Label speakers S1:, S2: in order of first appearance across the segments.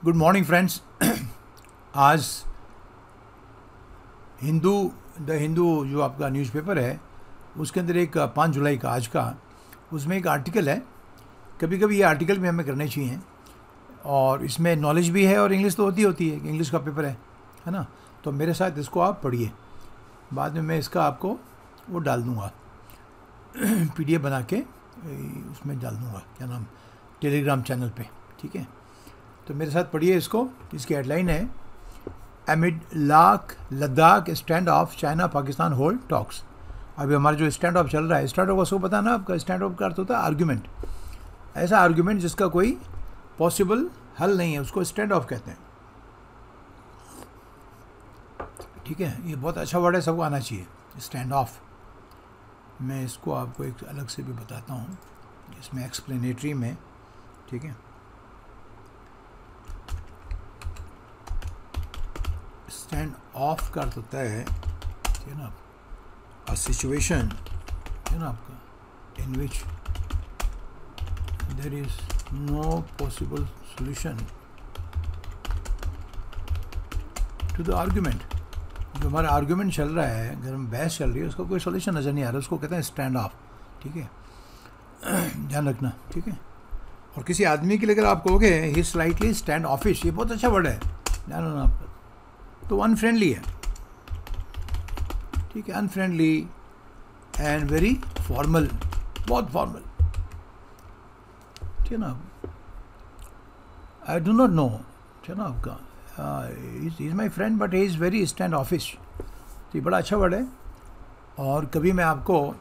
S1: Good morning friends. आज the Hindu जो आपका न्यूज़पेपर है उसके अंदर एक 5 जुलाई का आज का उसमें एक आर्टिकल है। कभी कभी ये आर्टिकल भी हमें करने चाहिए और इसमें नॉलेज भी है और इंग्लिश तो होती है, इंग्लिश का पेपर है ना। तो मेरे साथ इसको आप पढ़िए, बाद में मैं इसका आपको वो डाल दूँगा PDF बना के उसमें डाल दूँगा, क्या नाम, टेलीग्राम चैनल पे, ठीक है। तो मेरे साथ पढ़िए इसको। इसकी हेडलाइन है एमिड Ladakh stand of China Pakistan hold talks. अभी हमारा जो स्टैंड ऑफ चल रहा है, स्टैंड ऑफ उसको पता है ना आपका, स्टैंड ऑफ का अर्थ होता है आर्ग्यूमेंट। ऐसा आर्ग्यूमेंट जिसका कोई पॉसिबल हल नहीं है उसको स्टैंड ऑफ कहते हैं, ठीक है। ये बहुत अच्छा वर्ड है, सबको आना चाहिए, स्टैंड ऑफ। मैं इसको आपको एक अलग से भी बताता हूँ इसमें एक्सप्लेनेटरी में, ठीक है। स्टैंड ऑफ का अर्थ होता है, ठीक है ना, अ सिचुएशन, है ना आपका, in which there is no possible solution to the argument. जो हमारा आर्ग्यूमेंट चल रहा है, अगर हम बहस चल रही है, उसका कोई सॉल्यूशन नज़र नहीं आ रहा, उसको कहते हैं स्टैंड ऑफ, ठीक है। ध्यान रखना, ठीक है। और किसी आदमी के लिए अगर आप कहोगे ही स्लाइटली स्टैंड ऑफिश, ये बहुत अच्छा वर्ड है, ध्यान रखना आपका, तो अनफ्रेंडली है, ठीक है, अनफ्रेंडली एंड वेरी फॉर्मल, बहुत फॉर्मल, ठीक है ना। आई डू नॉट नो, ठीक है ना आपका, is my friend but he is very standoffish. तो ये बड़ा अच्छा वर्ड है। और कभी मैं आपको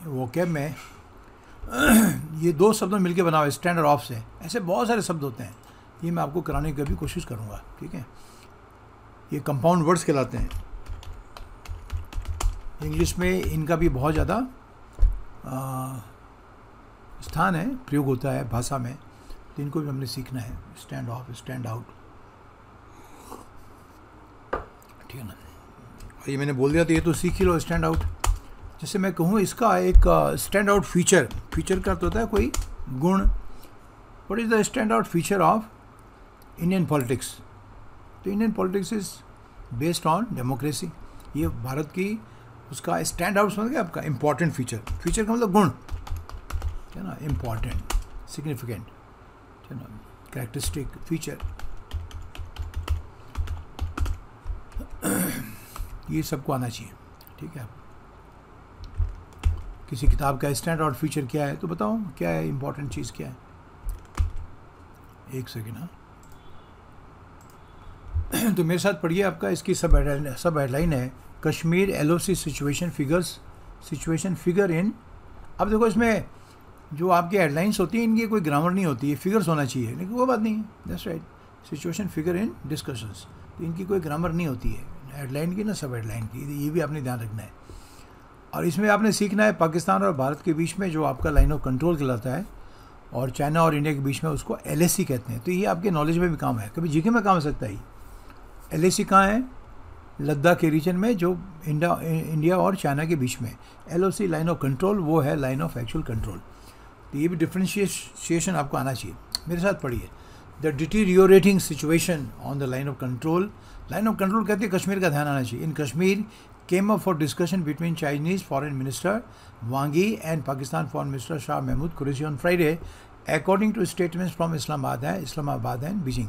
S1: वोकैब में ये दो शब्दों में मिलकर बनाओ, स्टैंड और ऑफ से, ऐसे बहुत सारे शब्द होते हैं, ये मैं आपको कराने की भी कोशिश करूँगा, ठीक है। ये कंपाउंड वर्ड्स कहलाते हैं। इंग्लिश में इनका भी बहुत ज़्यादा स्थान है, प्रयोग होता है भाषा में, तो इनको भी हमने सीखना है। स्टैंड ऑफ, स्टैंड आउट, ठीक है ना। ये मैंने बोल दिया तो ये तो सीख ही लो, स्टैंड आउट। जैसे मैं कहूँ इसका एक स्टैंड आउट फीचर, फीचर का तो होता है कोई गुण। What is the stand out feature of Indian politics? तो Indian politics is based on democracy. ये भारत की उसका स्टैंड आउट समझ गया आपका, इम्पॉर्टेंट फीचर, फीचर का मतलब गुण, है ना, इम्पॉर्टेंट, सिग्निफिकेंट, है ना, कैरेक्टरिस्टिक, फीचर, ये सबको आना चाहिए, ठीक है। किसी किताब का स्टैंड आउट फीचर क्या है तो बताओ, क्या है इम्पॉर्टेंट चीज़, क्या है? एक सेकेंड, हाँ। तो मेरे साथ पढ़िए आपका, इसकी सब हेडलाइन है Kashmir LOC situation figure in. अब देखो इसमें जो आपकी हेडलाइंस होती हैं इनकी कोई ग्रामर नहीं होती है, फिगर्स होना चाहिए, लेकिन वो बात नहीं है, that's right, situation figure in discussions, तो इनकी कोई ग्रामर नहीं होती है हेडलाइन की ना सब हेडलाइन की, ये भी आपने ध्यान रखना है। और इसमें आपने सीखना है पाकिस्तान और भारत के बीच में जो आपका लाइन ऑफ कंट्रोल कहलाता है, और चाइना और इंडिया के बीच में उसको LAC कहते हैं। तो ये आपके नॉलेज में भी काम है, कभी जीके में काम हो सकता है। LAC कहाँ है? लद्दाख के रीजन में, जो इंडिया और चाइना के बीच में। LOC लाइन ऑफ कंट्रोल, वो है लाइन ऑफ एक्चुअल कंट्रोल। तो ये भी डिफ्रेंशिएशन आपको आना चाहिए। मेरे साथ पढ़िए, the deteriorating situation on the line of control. Line of control कहते हैं कश्मीर का ध्यान आना चाहिए। In Kashmir came up for discussion between Chinese foreign minister Wang Yi and Pakistan foreign minister Shah Mahmood Qureshi on Friday, according to statements from Islamabad and Beijing.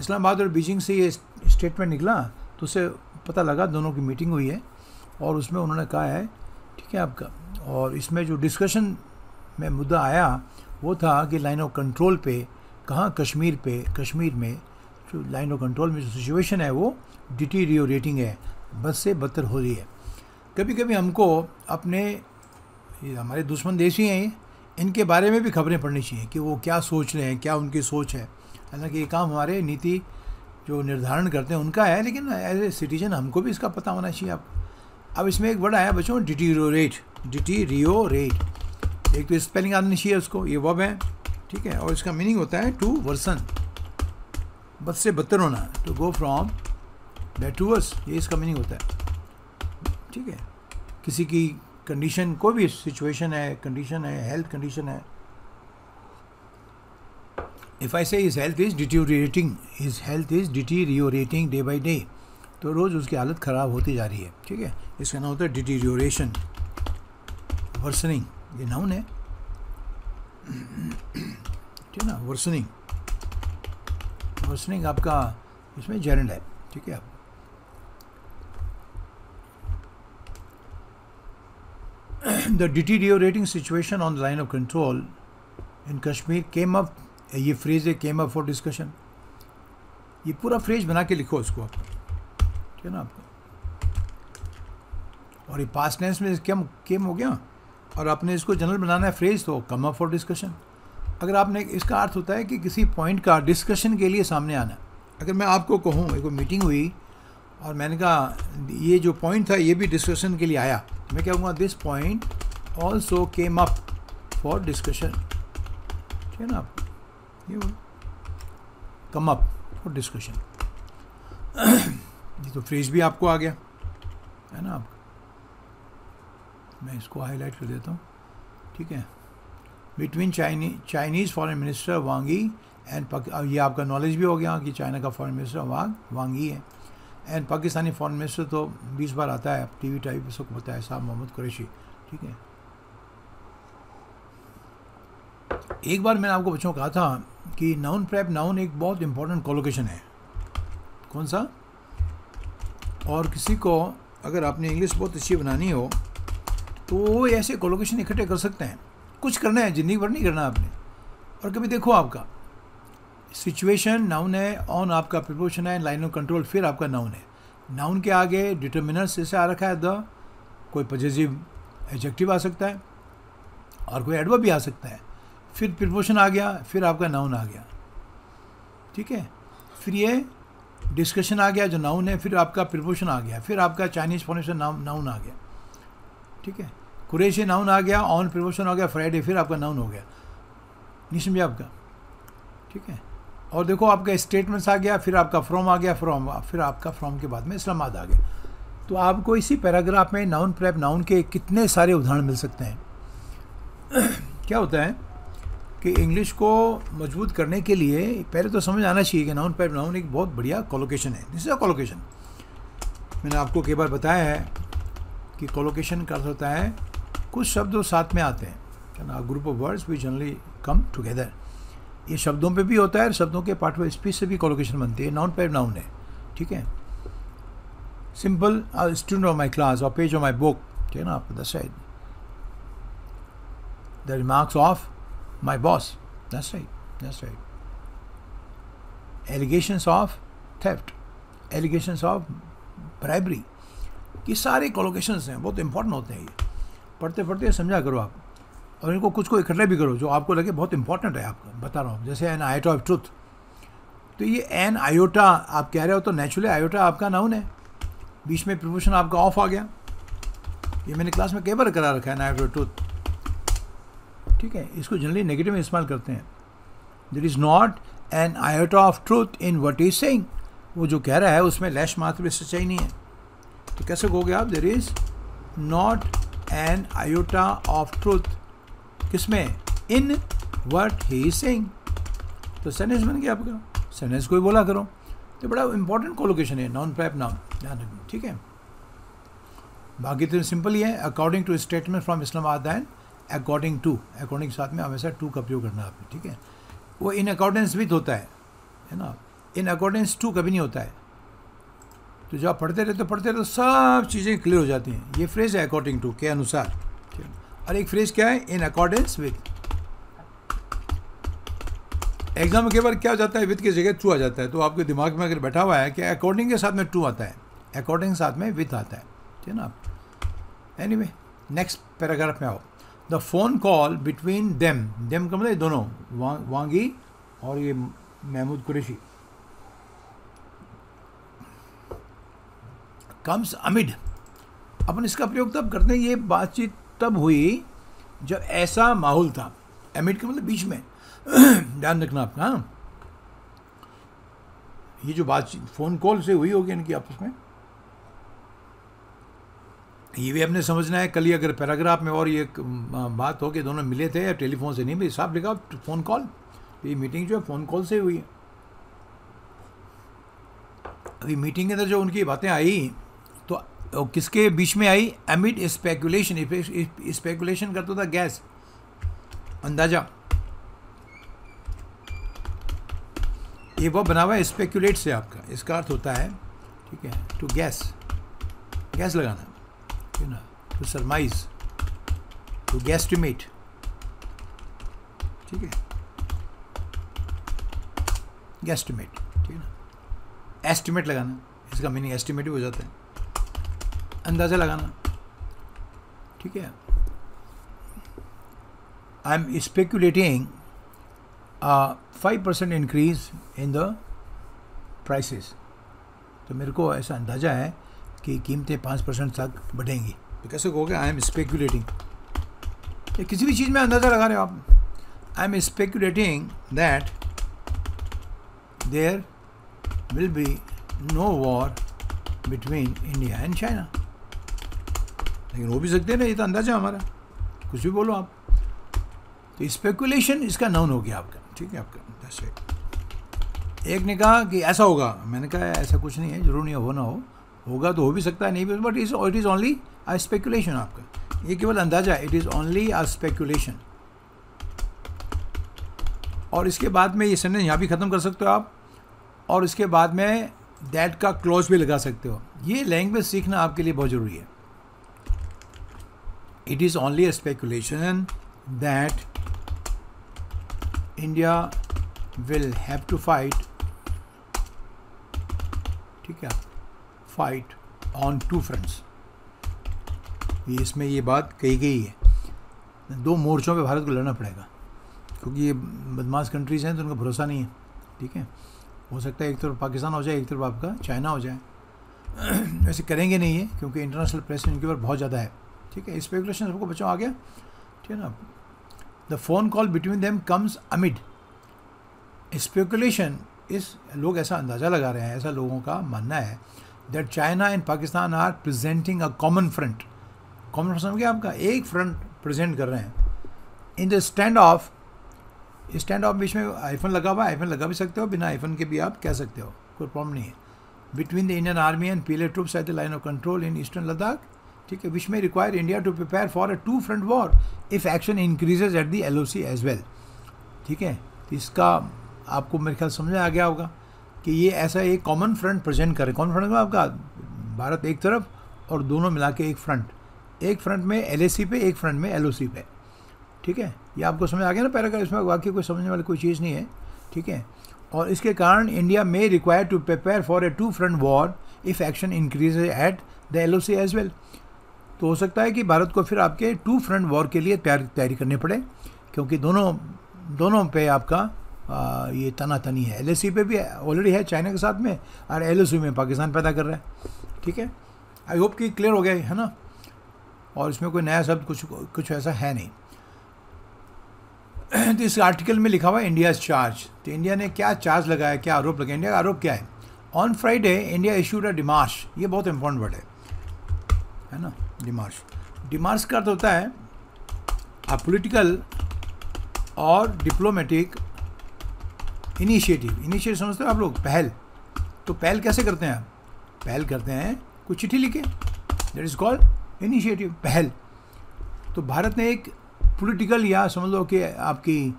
S1: Islamabad और Beijing से ये statement निकला, तो उससे पता लगा दोनों की मीटिंग हुई है और उसमें उन्होंने कहा है, ठीक है आपका। और इसमें जो डिस्कशन में मुद्दा आया वो था कि लाइन ऑफ कंट्रोल पे, कहाँ, कश्मीर में जो लाइन ऑफ कंट्रोल में जो सिचुएशन है वो डिटीरियोरेटिंग है, बद से बदतर हो रही है। कभी कभी हमको अपने, ये हमारे दुश्मन देश ही हैं, इनके बारे में भी खबरें पढ़नी चाहिए कि वो क्या सोच रहे हैं, क्या उनकी सोच है। हालांकि ये काम हमारे नीति जो निर्धारण करते हैं उनका है, लेकिन एज ए सिटीजन हमको भी इसका पता होना चाहिए आपको। अब इसमें एक वर्ड आया बच्चों, डिटीरियोरेट। एक तो स्पेलिंग आनी चाहिए उसको, ये वर्ब है, ठीक है। और इसका मीनिंग होता है टू वर्सन, बद से बदतर होना, to go from bad to worse, ये इसका मीनिंग होता है, ठीक है। किसी की कंडीशन, कोई भी सिचुएशन है, कंडीशन है, हेल्थ कंडीशन है, इफ़ आई से his health is deteriorating day by day, तो रोज़ उसकी हालत ख़राब होती जा रही है, ठीक है। इसका नाम होता है डिटीरियोरेशन, वर्सनिंग, ये नाउन है, ठीक है ना। वर्सनिंग आपका इसमें जेरेंड है, ठीक है। आप the deteriorating situation on the line of control in Kashmir came up, ये फ्रेज है केम अप फॉर डिस्कशन, ये पूरा फ्रेज बना के लिखो उसको आप, ठीक है ना आपको। और ये पास्ट टेंस में केम हो गया, और आपने इसको जनरल बनाना है फ्रेज, तो कम अप फॉर डिस्कशन। अगर आपने, इसका अर्थ होता है कि किसी पॉइंट का डिस्कशन के लिए सामने आना। अगर मैं आपको कहूँ एक मीटिंग हुई और मैंने कहा ये जो पॉइंट था ये भी डिस्कशन के लिए आया, मैं क्या कहूँगा, this point also came up for discussion, ठीक है ना आप, ये कम अप फॉर डिस्कशन। ये तो फ्रेज भी आपको आ गया है ना। आप, मैं इसको हाईलाइट कर देता हूँ, ठीक है। Between Chinese foreign minister Wang Yi and, ये आपका नॉलेज भी हो गया कि चाइना का फॉरेन मिनिस्टर वांग यी है, एंड पाकिस्तानी फॉरेन मिनिस्टर तो 20 बार आता है टीवी टाइप, सबको पता है, शाह मोहम्मद कुरैशी, ठीक है। एक बार मैंने आपको बच्चों को कहा था कि नाउन प्रेप, नाउन एक बहुत इंपॉर्टेंट कोलोकेशन है। कौन सा? और किसी को अगर आपने इंग्लिश बहुत अच्छी बनानी हो तो वो ऐसे कोलोकेशन इकट्ठे कर सकते हैं। कुछ करना है, जिंदगी भर नहीं करना आपने। और कभी देखो, आपका सिचुएशन नाउन है, ऑन आपका प्रीपोजिशन है, लाइन ऑफ कंट्रोल फिर आपका नाउन है। नाउन के आगे डिटर्मिनर्स जैसे आ रखा है द, कोई पॉजिटिव एडजेक्टिव आ सकता है और कोई एडवर्ब भी आ सकता है, फिर प्रीपोजिशन आ गया, फिर आपका नाउन आ गया, ठीक है। फिर ये डिस्कशन आ गया जो नाउन है, फिर आपका प्रीपोजिशन आ गया, फिर आपका चाइनीज़ फॉर्मेशन नाउन आ गया, ठीक है। कुरैशी नाउन आ गया, ऑन प्रीपोजिशन हो गया, फ्राइडे फिर आपका नाउन हो गया, नहीं समझे आपका, ठीक है। और देखो आपका स्टेटमेंट्स आ गया, फिर आपका फ्रॉम आ गया, फिर आपका फ्रॉम के बाद में इस्लामाबाद आ गया। तो आपको इसी पैराग्राफ में नाउन प्रेप नाउन के कितने सारे उदाहरण मिल सकते हैं। क्या होता है कि इंग्लिश को मजबूत करने के लिए पहले तो समझ आना चाहिए कि नाउन प्रेप नाउन एक बहुत बढ़िया कोलोकेशन है। This is a collocation. मैंने आपको कई बार बताया है कि कोलोकेशन का अर्थ होता है कुछ शब्द साथ में आते हैं, group of words we generally come together. ये शब्दों पे भी होता है, शब्दों के पार्ट ऑफ स्पीच से भी कोलोकेशन बनती है। नाउन प्रेप नाउन है, ठीक है। Simple, student of my class और पेज ऑफ माई बुक, ठीक है ना, आपको that's right. The remarks of my boss, that's right. Allegations of theft, allegations of bribery, ये सारे कोलोकेशंस हैं, बहुत इंपॉर्टेंट होते हैं। ये पढ़ते पढ़ते समझा करो आप, और इनको कुछ को इकट्ठा भी करो जो आपको लगे बहुत इंपॉर्टेंट है। आपको बता रहा हूँ, जैसे एन आयोटा ऑफ ट्रूथ, तो ये एन आयोटा आप कह रहे हो तो नेचुरली आयोटा आपका नाउन है, बीच में प्रीपोजिशन आपका ऑफ आ गया। ये मैंने क्लास में कई बार करा रखा है, एन आयोटा ऑफ ट्रूथ, ठीक है। इसको जनरली नेगेटिव में इस्तेमाल करते हैं। There is not an iota of truth in what is saying, वो जो कह रहा है उसमें लैश मात्र भी सच्चाई नहीं है। तो कैसे कहोगे आप, there is not an iota of truth, किसमें, in what he is saying. तो सेंटेंस बन गया आपका, सेंटेंस को ही बोला करो। तो बड़ा इंपॉर्टेंट कोलोकेशन है नाउन प्रेप नाउन, ध्यान रखना, ठीक है। बाकी तो सिंपल ही है, according to statement from Islamabad and according to, according के साथ में हमेशा टू का प्रयोग करना है आपने, ठीक है। वो इन अकॉर्डेंस विथ होता है ना, इन अकॉर्डेंस टू कभी नहीं होता है। तो जब आप पढ़ते रहते तो सब चीज़ें क्लियर हो जाती हैं। ये फ्रेज है अकॉर्डिंग टू के अनुसार, और एक फ्रेज क्या है, इन अकॉर्डेंस विथ। एग्जाम में कई बार क्या हो जाता है, विथ की जगह टू आ जाता है, तो आपके दिमाग में अगर बैठा हुआ है कि अकॉर्डिंग के साथ में टू आता है, अकॉर्डिंग के साथ में विथ आता है, ठीक है ना। एनीवे, नेक्स्ट पैराग्राफ में आओ। The phone call between them, them का मतलब दोनों, वांगी और ये महमूद कुरैशी, कम्स अमिड। अपन इसका प्रयोग तब करते हैं, ये बातचीत तब हुई जब ऐसा माहौल था। अमिड का मतलब बीच में, ध्यान रखना आपका। हाँ, ये जो बातचीत फ़ोन कॉल से हुई होगी इनकी आपस में, ये भी आपने समझना है। कल ही अगर पैराग्राफ में और ये बात हो कि दोनों मिले थे या टेलीफोन से नहीं, भाई साहब लिखा फ़ोन कॉल, तो ये मीटिंग जो है फ़ोन कॉल से हुई है। अभी मीटिंग के अंदर जो उनकी बातें आई तो किसके बीच में आई? एमिड स्पेकुलेशन। स्पेकुलेशन करता था गैस, अंदाजा। ये वो बना हुआ है स्पेकुलेट से आपका, इसका अर्थ होता है, ठीक है, टू गैस, गैस लगाना, ठीक है ना, टू सरमाइज, टू गैस्टिमेट, ठीक है, गैस्टिमेट, ठीक है ना, एस्टिमेट लगाना, इसका मीनिंग एस्टिमेट हो जाता है, अंदाज़ा लगाना, ठीक है। आई am speculating 5% increase in the prices. तो मेरे को ऐसा अंदाज़ा है कि कीमतें 5% तक बढ़ेंगी। तो कैसे कहोगे? I am speculating. किसी भी चीज़ में अंदाज़ा लगा रहे हो आप। I am speculating that there will be no war between India and China. लेकिन हो भी सकते हैं ना, ये तो अंदाज़ा हमारा, कुछ भी बोलो आप। तो स्पेकुलेशन इसका नाउन हो गया आपका, ठीक है आपका। एक ने कहा कि ऐसा होगा, मैंने कहा ऐसा कुछ नहीं है, जरूर नहीं हो, ना होगा तो हो भी सकता है, नहीं भी, but it is only a speculation आपका, ये केवल अंदाजा है, it is only a speculation. और इसके बाद में ये सेंटेंस यहाँ भी ख़त्म कर सकते हो आप, और इसके बाद में दैट का क्लॉज भी लगा सकते हो। ये लैंग्वेज सीखना आपके लिए बहुत ज़रूरी है। It is only a speculation that India will have to fight, ठीक है, फाइट ऑन 2 फ्रंट्स। इसमें ये बात कही गई है, 2 मोर्चों पे भारत को लड़ना पड़ेगा, क्योंकि ये बदमाश कंट्रीज़ हैं तो उनका भरोसा नहीं है, ठीक है। हो सकता है एक तरफ पाकिस्तान हो जाए, एक तरफ आपका चाइना हो जाए। वैसे करेंगे नहीं है, क्योंकि इंटरनेशनल प्रेशर इनके ऊपर बहुत ज़्यादा है, ठीक है। स्पेकुलेशन सबको बचाओ आ गया, ठीक है ना। The phone call between them comes amid speculation. इस लोग ऐसा अंदाज़ा लगा रहे हैं, ऐसा लोगों का मानना है, that China and Pakistan are presenting a common front. Common front समझ गया आपका, एक फ्रंट प्रेजेंट कर रहे हैं in the standoff. Standoff बीच में आईफन लगा हुआ है, आईफन लगा भी सकते हो, बिना आईफन के भी आप कह सकते हो, कोई प्रॉब्लम नहीं है। Between the Indian army and PLA troops at the line of control in eastern Ladakh, ठीक है, which may require India to prepare for a 2 front war if action increases at the LOC as well, ठीक है। तो इसका आपको मेरे ख्याल समझ में आ गया होगा कि ये ऐसा एक कॉमन फ्रंट प्रेजेंट करे। कॉमन फ्रंट में आपका भारत एक तरफ और दोनों मिला के एक फ्रंट में LAC पे, एक फ्रंट में LOC पे, ठीक है। ये आपको समझ आ गया ना पैराग्राफ, इसमें वाकई कोई समझने वाली कोई चीज़ नहीं है, ठीक है। और इसके कारण इंडिया में require to prepare for a 2 front war if action increase at the LOC as well. तो हो सकता है कि भारत को फिर आपके 2 फ्रंट वॉर के लिए तैयारी करनी पड़े, क्योंकि दोनों पे आपका ये तनातनी है। LAC पे भी ऑलरेडी है चाइना के साथ में, और LOC में पाकिस्तान पैदा कर रहा है, ठीक है। आई होप कि क्लियर हो गया है ना, और इसमें कोई नया शब्द कुछ ऐसा है नहीं। तो इस आर्टिकल में लिखा हुआ है इंडिया चार्ज। तो इंडिया ने क्या चार्ज लगाया, क्या आरोप लगाया? इंडिया का आरोप क्या है? On Friday India issued a demarche. ये बहुत इंपॉर्टेंट वर्ड है ना, डिमार्श। डिमार्श का अर्थ होता है पॉलिटिकल और डिप्लोमेटिक इनिशिएटिव समझते हो आप लोग, पहल। तो पहल कैसे करते हैं आप? पहल करते हैं कुछ चिट्ठी लिखे, दैट इज कॉल्ड इनिशिएटिव, पहल। तो भारत ने एक पॉलिटिकल या समझ लो कि आपकी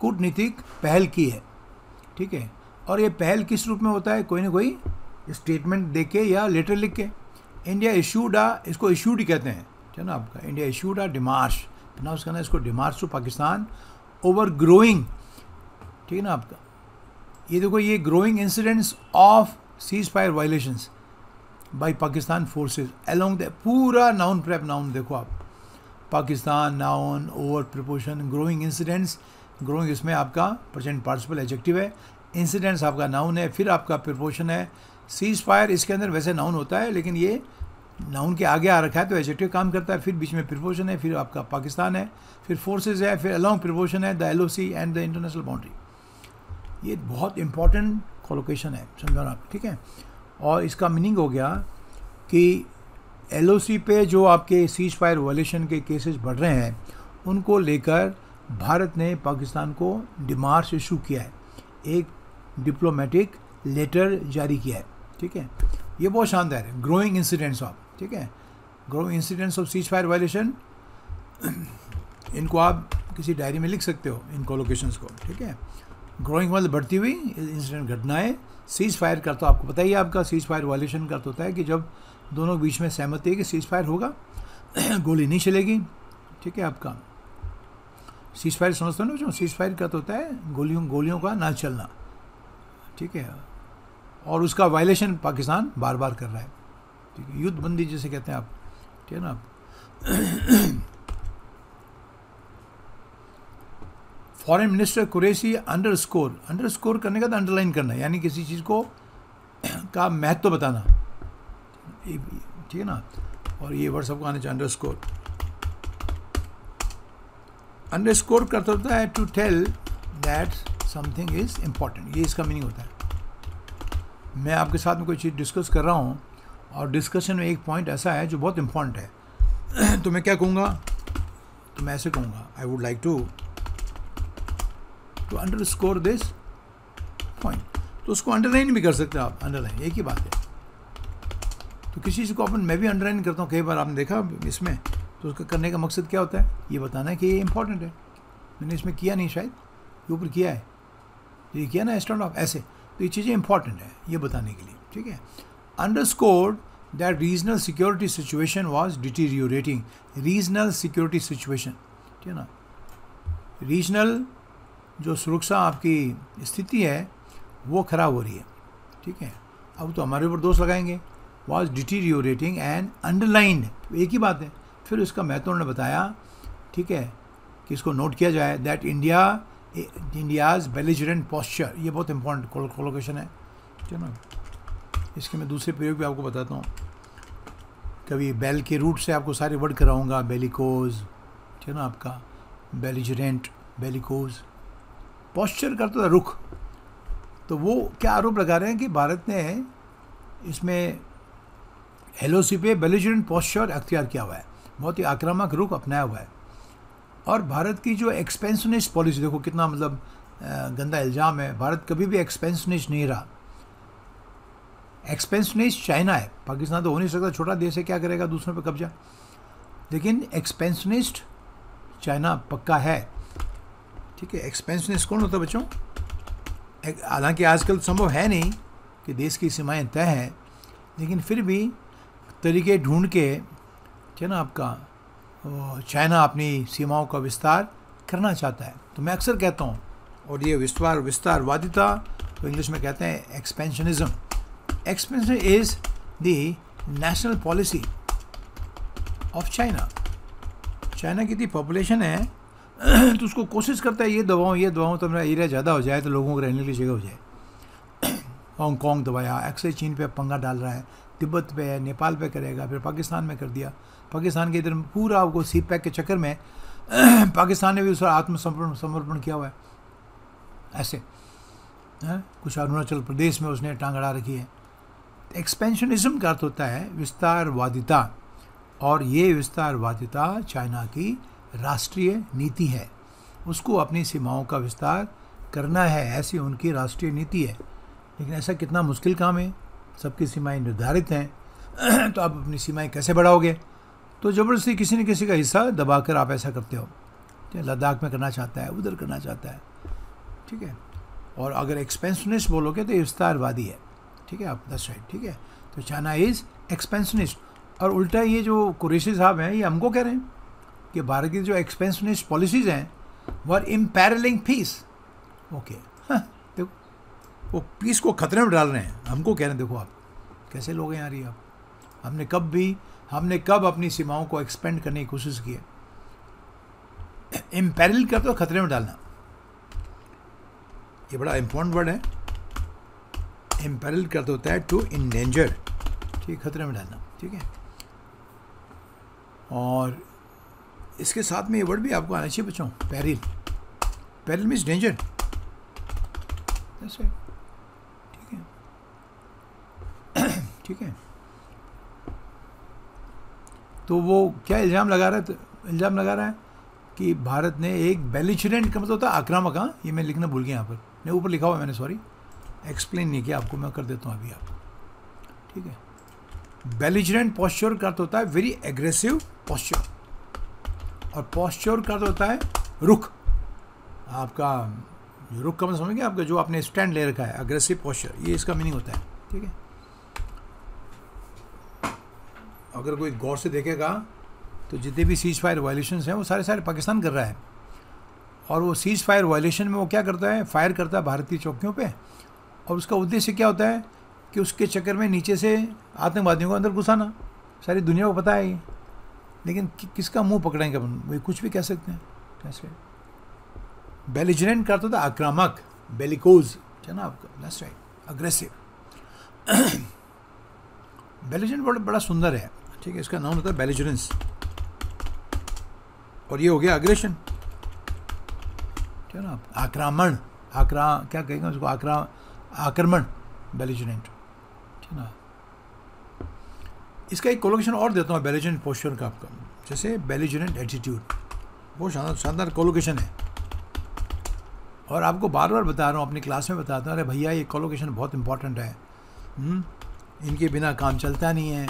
S1: कूटनीतिक पहल की है, ठीक है। और ये पहल किस रूप में होता है? कोई ना कोई स्टेटमेंट दे के या लेटर लिख के। इंडिया इशूड इसको इशूड ही कहते हैं, ठीक है ना आपका। इंडिया इशूड डिमार्श, प्रोनाउंस करना इसको demarche to Pakistan over growing, ठीक है ना आपका। ये देखो, ये growing incidents of ceasefire violations by Pakistan forces along the, पूरा नाउन प्रेप नाउन देखो आप, Pakistan noun, over preposition, growing incidents. Growing इसमें आपका प्रेजेंट पार्टिसिपल एडजेक्टिव है, इंसिडेंट्स आपका नाउन है, फिर आपका प्रिपोर्शन है। सीज फायर इसके अंदर वैसे नाउन होता है, लेकिन ये नाउन के आगे आ रखा है तो एडजेक्टिव काम करता है। फिर बीच में प्रिपोर्शन है, फिर आपका पाकिस्तान है, फिर फोर्सेज है, फिर अलोंग प्रिपोर्शन है the LOC and the international boundary. ये बहुत इंपॉर्टेंट कोलोकेशन है, समझो आप, ठीक है। और इसका मीनिंग हो गया कि LOC पे जो आपके सीज फायर वायलेशन के केसेस बढ़ रहे हैं, उनको लेकर भारत ने पाकिस्तान को डिमार्च इशू किया है, एक डिप्लोमेटिक लेटर जारी किया है, ठीक है। ये बहुत शानदार है, ग्रोइंग इंसिडेंट्स ऑफ, ठीक है, growing incidents of ceasefire violation. इनको आप किसी डायरी में लिख सकते हो, इन कोलोकेशंस को, ठीक है। ग्रोइंग मतलब बढ़ती हुई इंसिडेंट घटनाएं। सीज फायर का तो आपको पता ही है, आपका सीज फायर वायलेशन का होता है कि जब दोनों के बीच में सहमति है कि सीज फायर होगा, गोली नहीं चलेगी, ठीक है। आपका सीज फायर समझते हो ना, जो सीज फायर का तो होता है गोलियों का ना चलना, ठीक है। और उसका वायलेशन पाकिस्तान बार बार कर रहा है, ठीक है, युद्ध बंदी जिसे कहते हैं आप, ठीक है ना। फॉरेन मिनिस्टर कुरैशी अंडरस्कोर करने का तो अंडरलाइन करना है, यानी किसी चीज़ को का महत्व बताना, ठीक है ना। और ये वर्ड सबको आने चाहिए, अंडरस्कोर करता होता है to tell that something is important, ये इसका मीनिंग होता है। मैं आपके साथ में कोई चीज़ डिस्कस कर रहा हूँ और डिस्कशन में एक पॉइंट ऐसा है जो बहुत इम्पॉर्टेंट है, तो मैं क्या कहूँगा, तो मैं ऐसे कहूँगा, I would like to underscore this point. तो उसको अंडरलाइन भी कर सकते हो आप, अंडरलाइन एक ही बात है। तो किसी चीज़ को अपन, मैं भी अंडरलाइन करता हूँ कई बार, आपने देखा इसमें, तो उसका करने का मकसद क्या होता है, ये बताना है कि ये इंपॉर्टेंट है, मैंने इसमें किया नहीं, शायद ये ऊपर किया है, ये किया ना स्टैंड ऑफ ऐसे, तो ये चीज़ें इंपॉर्टेंट है ये बताने के लिए, ठीक है। Underscored that regional security situation was deteriorating, regional security situation, ठीक है ना। रीजनल जो सुरक्षा आपकी स्थिति है वो खराब हो रही है, ठीक है। अब तो हमारे ऊपर दोष लगाएंगे, वाज डिटीरियोरेटिंग एंड अंडरलाइंड, एक ही बात है। फिर उसका महत्व उन्होंने बताया, ठीक है, कि इसको नोट किया जाए, दैट इंडियाज़ बेलिजरेंट पोस्चर, ये बहुत इंपॉर्टेंट कोलोकेशन है, ठीक है ना। इसके मैं दूसरे प्रयोग भी आपको बताता हूँ, कभी बेल के रूट से आपको सारे वर्ड कराऊंगा, बेलिकोज, ठीक है ना, आपका बेलिजरेंट, बेलिकोज, पोस्चर करता था रुख। तो वो क्या आरोप लगा रहे हैं कि भारत ने इसमें एलओसी पे बेलिजरेंट पोस्चर अख्तियार किया हुआ है, बहुत ही आक्रामक रुख अपनाया हुआ है। और भारत की जो एक्सपेंशनिस्ट पॉलिसी, देखो कितना मतलब गंदा इल्ज़ाम है, भारत कभी भी एक्सपेंशनिस्ट नहीं रहा। एक्सपेंशनिस्ट चाइना है, पाकिस्तान तो हो नहीं सकता, छोटा देश है, क्या करेगा दूसरों पे कब्जा, लेकिन एक्सपेंशनिस्ट चाइना पक्का है, ठीक है। एक्सपेंशनिस्ट कौन होता है बच्चों, हालांकि आजकल संभव है नहीं कि देश की सीमाएं तय हैं, लेकिन फिर भी तरीके ढूंढ के, ठीक है ना, आपका चाइना अपनी सीमाओं का विस्तार करना चाहता है। तो मैं अक्सर कहता हूँ, और ये विस्तारवादिता तो इंग्लिश में कहते हैं expansionism. Expansion is the national policy of China. China की इतनी पॉपुलेशन है तो उसको कोशिश करता है ये दबाऊँ तो मेरा एरिया ज़्यादा हो जाए, तो लोगों को रहने के लिए जगह हो जाए। हांगकॉन्ग दबाया, अक्सर चीन पे पंगा डाल रहा है, तिब्बत पे है, नेपाल पे करेगा, फिर पाकिस्तान में कर दिया। पाकिस्तान के इधर पूरा आपको सी पैक के चक्कर में पाकिस्तान ने भी उसका आत्मसमर्पण किया हुआ है, ऐसे कुछ अरुणाचल प्रदेश में उसने टांग अड़ा रखी है। एक्सपेंशनिज्म का अर्थ होता है विस्तारवादिता, और ये विस्तारवादिता चाइना की राष्ट्रीय नीति है, उसको अपनी सीमाओं का विस्तार करना है, ऐसी उनकी राष्ट्रीय नीति है। लेकिन ऐसा कितना मुश्किल काम है, सबकी सीमाएं निर्धारित हैं तो आप अपनी सीमाएं कैसे बढ़ाओगे, तो ज़बरदस्ती किसी न किसी का हिस्सा दबाकर आप ऐसा करते हो। लद्दाख में करना चाहता है, उधर करना चाहता है, ठीक है। और अगर एक्सपेंशनिस्ट बोलोगे तो ये विस्तारवादी है, ठीक है, आप दैट्स राइट, ठीक है। तो चाइना इज़ एक्सपेंशनिस्ट। और उल्टा ये जो कुरैशी साहब हैं ये हमको कह रहे हैं कि भारत की जो एक्सपेंशनिस्ट पॉलिसीज़ हैं वो आर इम्पैरलिंग पीस। ओके, देखो वो पीस को खतरे में डाल रहे हैं, हमको कह रहे हैं देखो आप कैसे लोग हैं यार ये। आप हमने कब अपनी सीमाओं को एक्सपेंड करने की कोशिश की है। इम्पैरल करते हो खतरे में डालना, ये बड़ा इंपॉर्टेंट वर्ड है। इम्पैरल करते होता है टू इंडेंजर, ठीक, खतरे में डालना, ठीक है। और इसके साथ में ये वर्ड भी आपको आना चाहिए बच्चों, पैरिल। पैरिल मीन्स डेंजर, ठीक है, ठीक है। तो वो क्या इल्ज़ाम लगा रहा है कि भारत ने एक बेलिजरेंट का मतलब होता है आक्रामक, हाँ ये मैं लिखना भूल गया यहाँ पर, नहीं ऊपर लिखा हुआ मैंने, सॉरी एक्सप्लेन नहीं किया आपको, मैं कर देता हूँ अभी आप, ठीक है। बेलिजरेंट पॉस्चर का अर्थ होता है वेरी एग्रेसिव पॉस्चर, और पॉस्चर का अर्थ होता है रुख, आपका रुख का मतलब समझ गया आपका, जो आपने स्टैंड ले रखा है, अग्रेसिव पॉस्चर, ये इसका मीनिंग होता है, ठीक है। अगर कोई गौर से देखेगा तो जितने भी सीज फायर वायलेशंस हैं वो सारे पाकिस्तान कर रहा है, और वो सीज फायर वायलेशन में वो क्या करता है, फायर करता है भारतीय चौकियों पे, और उसका उद्देश्य क्या होता है कि उसके चक्कर में नीचे से आतंकवादियों को अंदर घुसाना, सारी दुनिया को पता है ये, लेकिन किसका मुंह पकड़ेंगे अपन, वही कुछ भी कह सकते हैं कैसे। बेलिजरेंट का तो आक्रामक, बेलिकोज है ना आपका, दैट्स राइट, अग्रेसिव। बेलिजरेंट बड़ा सुंदर है, ठीक है, इसका नाम होता है बेलिजरेंस, और ये हो गया अग्रेशन, ठीक है ना, आक्रामण, क्या कहेंगे उसको, आक्रमण, बेलिजरेंट, ठीक है ना। इसका एक कोलोकेशन और देता हूँ बेलिजरेंट पोस्चर का आपका, जैसे बेलिजरेंट एटीट्यूड, बहुत शानदार कोलोकेशन है, और आपको बार बार बता रहा हूँ, अपनी क्लास में बताता हूँ, अरे भैया ये कोलोकेशन बहुत इंपॉर्टेंट है, इनके बिना काम चलता नहीं है।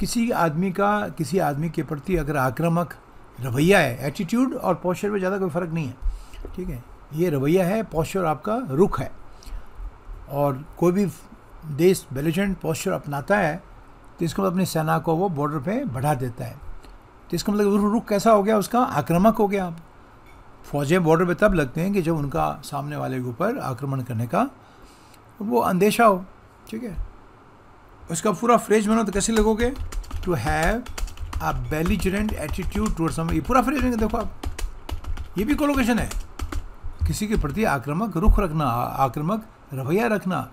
S1: किसी आदमी के प्रति अगर आक्रामक रवैया है, एटीट्यूड और पोस्चर में ज़्यादा कोई फ़र्क नहीं है, ठीक है, ये रवैया है, पोस्चर आपका रुख है, और कोई भी देश बेलिजरेंट पोस्चर अपनाता है तो इसका मतलब अपनी सेना को वो बॉर्डर पे बढ़ा देता है, तो इसका मतलब रुख कैसा हो गया उसका, आक्रामक हो गया। फौजें बॉर्डर पे तब लगते हैं कि जब उनका सामने वाले के ऊपर आक्रमण करने का वो अंदेशा हो, ठीक है। उसका पूरा फ्रेज बनो तो कैसे लगोगे, to have a belligerent attitude towards some, ये पूरा फ्रेज लेंगे, देखो आप, ये भी कोलोकेशन है, किसी के प्रति आक्रामक रुख रखना, आक्रामक रवैया रखना,